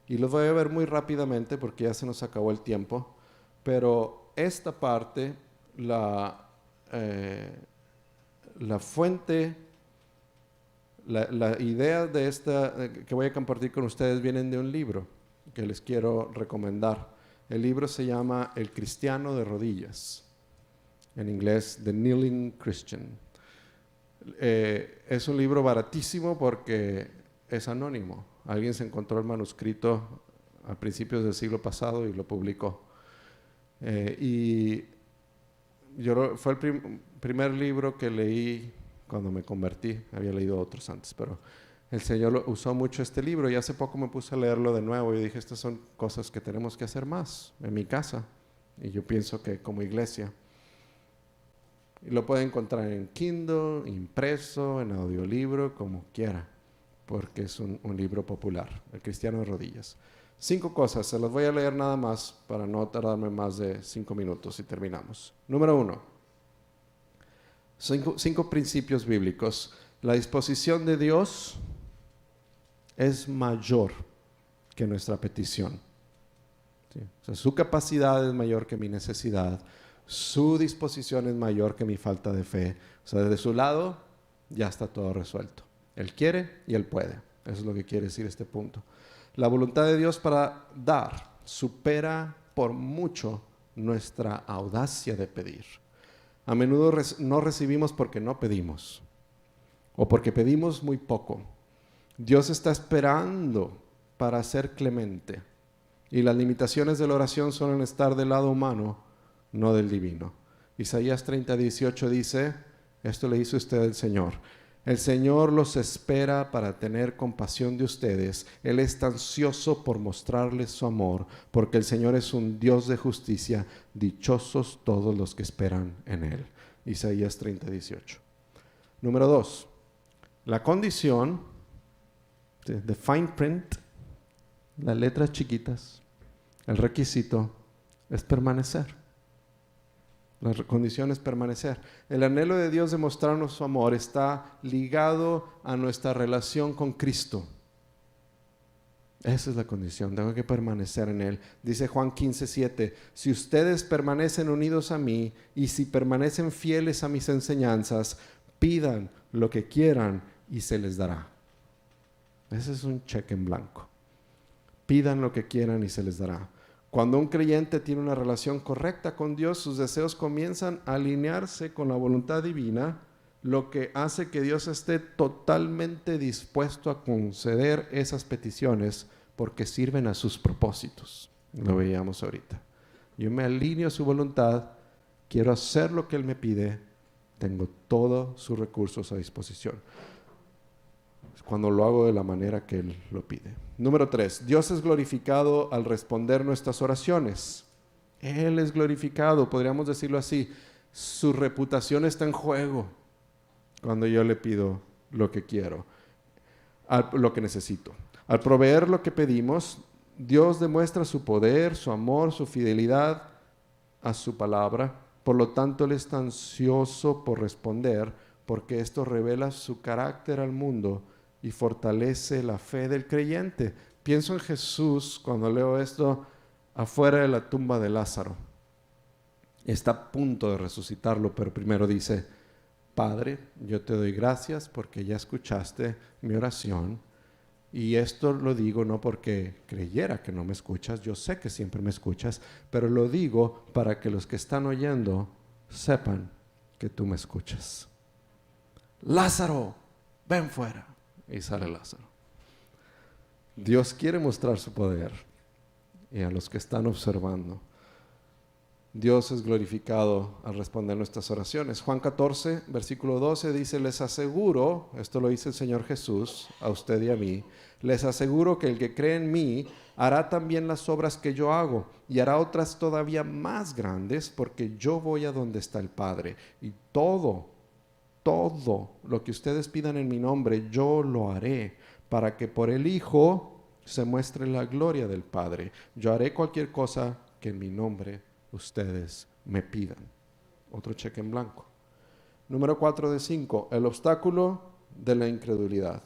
Y los voy a ver muy rápidamente porque ya se nos acabó el tiempo, pero esta parte, la fuente, la idea de esta que voy a compartir con ustedes vienen de un libro que les quiero recomendar. El libro se llama El Cristiano de Rodillas. En inglés, The Kneeling Christian. Es un libro baratísimo porque es anónimo. Alguien se encontró el manuscrito a principios del siglo pasado y lo publicó. Fue el primer libro que leí cuando me convertí. Había leído otros antes, pero el Señor usó mucho este libro y hace poco me puse a leerlo de nuevo y dije, estas son cosas que tenemos que hacer más en mi casa. Y yo pienso que como iglesia. Y lo puede encontrar en Kindle, impreso, en audiolibro, como quiera, porque es un libro popular, El Cristiano de Rodillas. 5 cosas, se las voy a leer nada más para no tardarme más de 5 minutos y terminamos. Número 1, 5 principios bíblicos. La disposición de Dios es mayor que nuestra petición. ¿Sí? O sea, su capacidad es mayor que mi necesidad. Su disposición es mayor que mi falta de fe. O sea, desde su lado ya está todo resuelto. Él quiere y Él puede. Eso es lo que quiere decir este punto. La voluntad de Dios para dar supera por mucho nuestra audacia de pedir. A menudo no recibimos porque no pedimos o porque pedimos muy poco. Dios está esperando para ser clemente y las limitaciones de la oración suelen estar del lado humano, no del divino. Isaías 30:18 dice, esto le hizo usted el Señor. El Señor los espera para tener compasión de ustedes. Él está ansioso por mostrarles su amor, porque el Señor es un Dios de justicia. Dichosos todos los que esperan en Él. Isaías 30:18. Número 2. La condición, the fine print, las letras chiquitas, el requisito es permanecer. La condición es permanecer. El anhelo de Dios de mostrarnos su amor está ligado a nuestra relación con Cristo. Esa es la condición, tengo que permanecer en Él. Dice Juan 15:7, si ustedes permanecen unidos a mí y si permanecen fieles a mis enseñanzas, pidan lo que quieran y se les dará. Ese es un cheque en blanco. Pidan lo que quieran y se les dará. Cuando un creyente tiene una relación correcta con Dios, sus deseos comienzan a alinearse con la voluntad divina, lo que hace que Dios esté totalmente dispuesto a conceder esas peticiones porque sirven a sus propósitos. Lo veíamos ahorita. Yo me alineo a su voluntad, quiero hacer lo que Él me pide, tengo todos sus recursos a disposición. cuando lo hago de la manera que Él lo pide. Número 3, Dios es glorificado al responder nuestras oraciones. Él es glorificado, podríamos decirlo así. Su reputación está en juego cuando yo le pido lo que quiero, lo que necesito. Al proveer lo que pedimos, Dios demuestra su poder, su amor, su fidelidad a su palabra. Por lo tanto, Él está ansioso por responder, porque esto revela su carácter al mundo y fortalece la fe del creyente. Pienso en Jesús cuando leo esto afuera de la tumba de Lázaro. Está a punto de resucitarlo, pero primero dice: Padre, yo te doy gracias porque ya escuchaste mi oración, y esto lo digo no porque creyera que no me escuchas, yo sé que siempre me escuchas, pero lo digo para que los que están oyendo sepan que tú me escuchas. Lázaro, ven fuera. Y sale Lázaro. Dios quiere mostrar su poder, y a los que están observando, Dios es glorificado al responder nuestras oraciones. Juan 14, versículo 12 dice: les aseguro, esto lo dice el Señor Jesús a usted y a mí, les aseguro que el que cree en mí hará también las obras que yo hago, y hará otras todavía más grandes, porque yo voy a donde está el Padre. Y todo lo que ustedes pidan en mi nombre, yo lo haré, para que por el Hijo se muestre la gloria del Padre. Yo haré cualquier cosa que en mi nombre ustedes me pidan. Otro cheque en blanco. Número 4 de 5, el obstáculo de la incredulidad.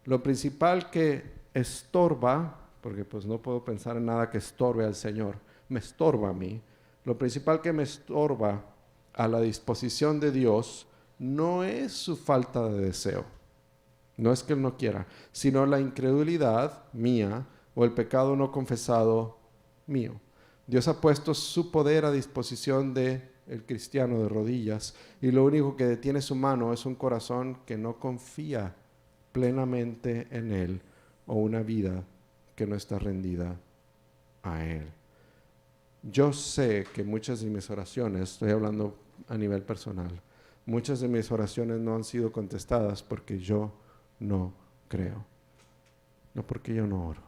Lo principal que estorba, porque pues no puedo pensar en nada que estorbe al Señor, me estorba a mí. Lo principal que me estorba a la disposición de Dios no es su falta de deseo, no es que Él no quiera, sino la incredulidad mía o el pecado no confesado mío. Dios ha puesto su poder a disposición del cristiano de rodillas, y lo único que detiene su mano es un corazón que no confía plenamente en Él, o una vida que no está rendida a Él. Yo sé que muchas de mis oraciones, estoy hablando a nivel personal, muchas de mis oraciones no han sido contestadas porque yo no creo, no porque yo no oro,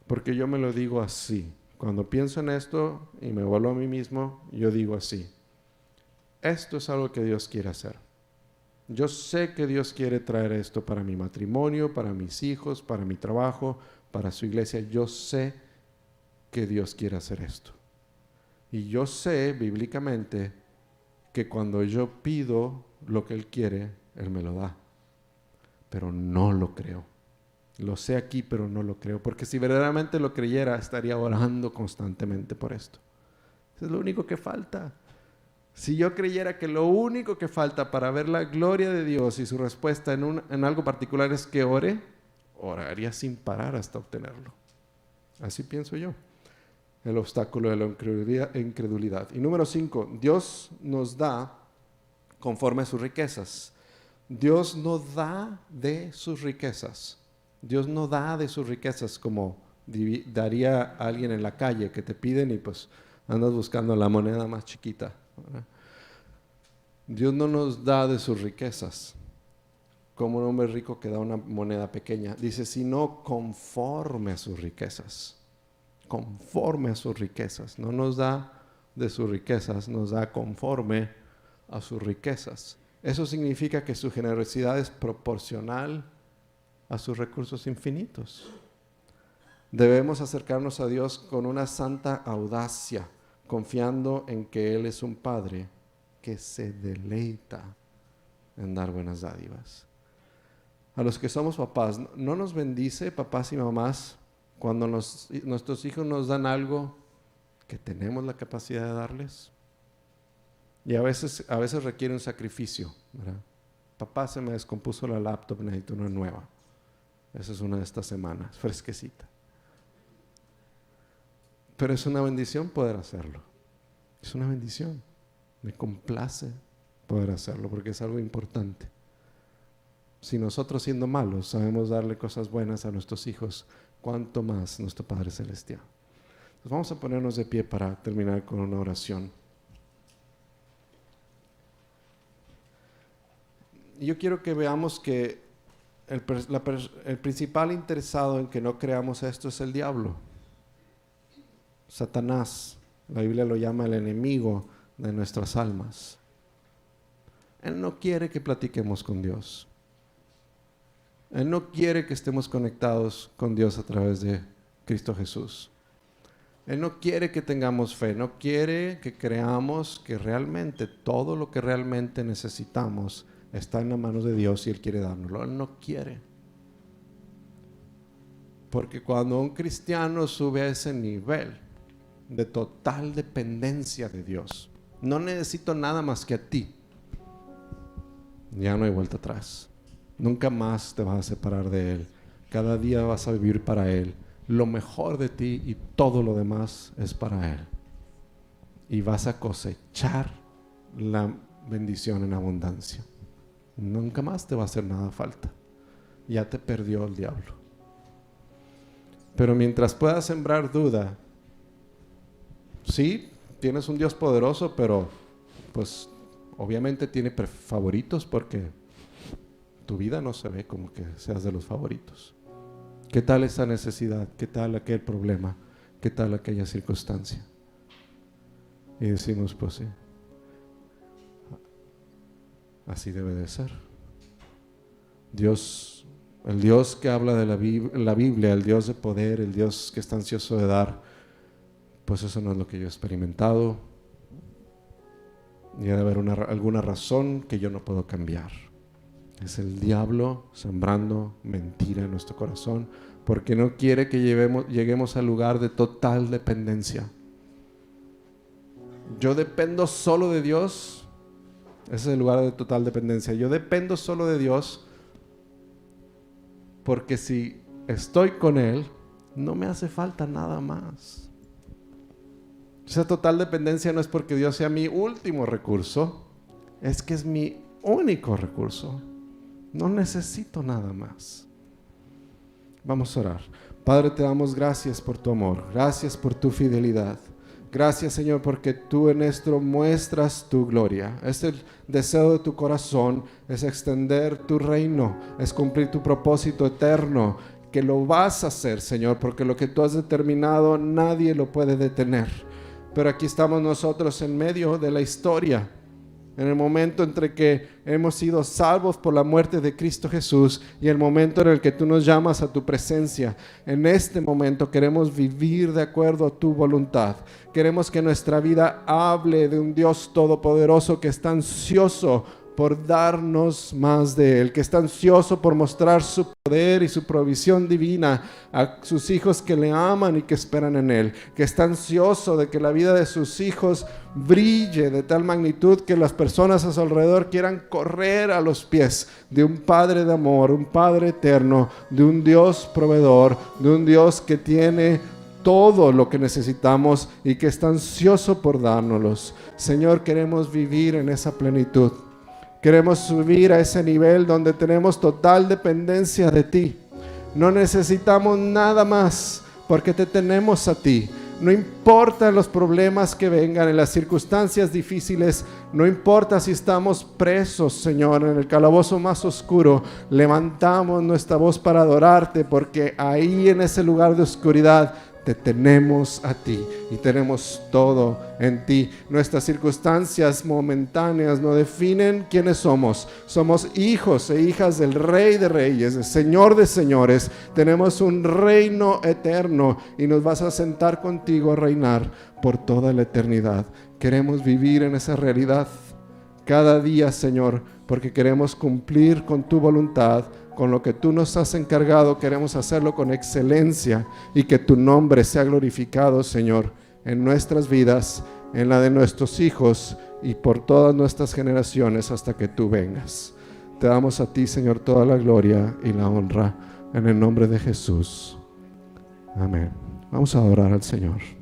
porque yo me lo digo así. Cuando pienso en esto y me vuelvo a mí mismo, yo digo así: esto es algo que Dios quiere hacer. Yo sé que Dios quiere traer esto para mi matrimonio, para mis hijos, para mi trabajo, para su iglesia. Yo sé que Dios quiere hacer esto. Y yo sé bíblicamente que cuando yo pido lo que Él quiere, Él me lo da. Pero no lo creo. Lo sé aquí, pero no lo creo. Porque si verdaderamente lo creyera, estaría orando constantemente por esto. Eso es lo único que falta. Si yo creyera que lo único que falta para ver la gloria de Dios y su respuesta en algo particular es que ore, oraría sin parar hasta obtenerlo. Así pienso yo. El obstáculo de la incredulidad. Y número 5, Dios nos da conforme a sus riquezas. Dios no da de sus riquezas. Dios no da de sus riquezas como daría a alguien en la calle que te piden y pues andas buscando la moneda más chiquita, ¿verdad? Dios no nos da de sus riquezas como un hombre rico que da una moneda pequeña. Dice, sino conforme a sus riquezas. Conforme a sus riquezas. No nos da de sus riquezas, nos da conforme a sus riquezas. Eso significa que su generosidad es proporcional a sus recursos infinitos. Debemos acercarnos a Dios con una santa audacia, confiando en que Él es un Padre que se deleita en dar buenas dádivas. A los que somos papás, ¿no nos bendice, papás y mamás, cuando nuestros hijos nos dan algo que tenemos la capacidad de darles? Y a veces requiere un sacrificio, ¿verdad? Papá, se me descompuso la laptop, necesito una nueva. Esa es una de estas semanas, fresquecita. Pero es una bendición poder hacerlo. Es una bendición. Me complace poder hacerlo porque es algo importante. Si nosotros, siendo malos, sabemos darle cosas buenas a nuestros hijos, ¿cuánto más nuestro Padre Celestial? Entonces vamos a ponernos de pie para terminar con una oración. Y yo quiero que veamos que el principal interesado en que no creamos esto es el diablo. Satanás, la Biblia lo llama el enemigo de nuestras almas. Él no quiere que platiquemos con Dios. Él no quiere que estemos conectados con Dios a través de Cristo Jesús. Él no quiere que tengamos fe, no quiere que creamos que realmente todo lo que realmente necesitamos está en las manos de Dios y Él quiere dárnoslo. Él no quiere. Porque cuando un cristiano sube a ese nivel de total dependencia de Dios, no necesito nada más que a ti, ya no hay vuelta atrás. Nunca más te vas a separar de Él. Cada día vas a vivir para Él. Lo mejor de ti y todo lo demás es para Él. Y vas a cosechar la bendición en abundancia. Nunca más te va a hacer nada falta. Ya te perdió el diablo. Pero mientras puedas sembrar duda, sí, tienes un Dios poderoso, pero pues obviamente tiene favoritos porque tu vida no se ve como que seas de los favoritos. ¿Qué tal esa necesidad? ¿Qué tal aquel problema? ¿Qué tal aquella circunstancia? Y decimos, pues sí, así debe de ser. Dios, el Dios que habla de la Biblia, el Dios de poder, el Dios que está ansioso de dar, pues eso no es lo que yo he experimentado. Y debe haber alguna razón que yo no puedo cambiar. Es el diablo sembrando mentira en nuestro corazón, porque no quiere que lleguemos al lugar de total dependencia. Yo dependo solo de Dios. Ese es el lugar de total dependencia. Yo dependo solo de Dios porque si estoy con Él, no me hace falta nada más. Esa total dependencia no es porque Dios sea mi último recurso, es que es mi único recurso. No necesito nada más. Vamos a orar. Padre, te damos gracias por tu amor. Gracias por tu fidelidad. Gracias, Señor, porque tú en esto muestras tu gloria. Es el deseo de tu corazón, es extender tu reino, es cumplir tu propósito eterno, que lo vas a hacer, Señor, porque lo que tú has determinado nadie lo puede detener. Pero aquí estamos nosotros en medio de la historia, en el momento entre que hemos sido salvos por la muerte de Cristo Jesús y el momento en el que tú nos llamas a tu presencia. En este momento queremos vivir de acuerdo a tu voluntad. Queremos que nuestra vida hable de un Dios todopoderoso que está ansioso por darnos más de Él, que está ansioso por mostrar su poder y su provisión divina a sus hijos que le aman y que esperan en Él, que está ansioso de que la vida de sus hijos brille de tal magnitud que las personas a su alrededor quieran correr a los pies de un Padre de amor, un Padre eterno, de un Dios proveedor, de un Dios que tiene todo lo que necesitamos y que está ansioso por dárnoslos. Señor, queremos vivir en esa plenitud. Queremos subir a ese nivel donde tenemos total dependencia de ti. No necesitamos nada más porque te tenemos a ti. No importa los problemas que vengan, en las circunstancias difíciles, no importa si estamos presos, Señor, en el calabozo más oscuro, levantamos nuestra voz para adorarte, porque ahí en ese lugar de oscuridad te tenemos a ti y tenemos todo en ti. Nuestras circunstancias momentáneas no definen quiénes somos. Somos hijos e hijas del Rey de Reyes, del Señor de Señores. Tenemos un reino eterno y nos vas a sentar contigo a reinar por toda la eternidad. Queremos vivir en esa realidad cada día, Señor, porque queremos cumplir con tu voluntad. Con lo que tú nos has encargado, queremos hacerlo con excelencia y que tu nombre sea glorificado, Señor, en nuestras vidas, en la de nuestros hijos y por todas nuestras generaciones hasta que tú vengas. Te damos a ti, Señor, toda la gloria y la honra en el nombre de Jesús. Amén. Vamos a adorar al Señor.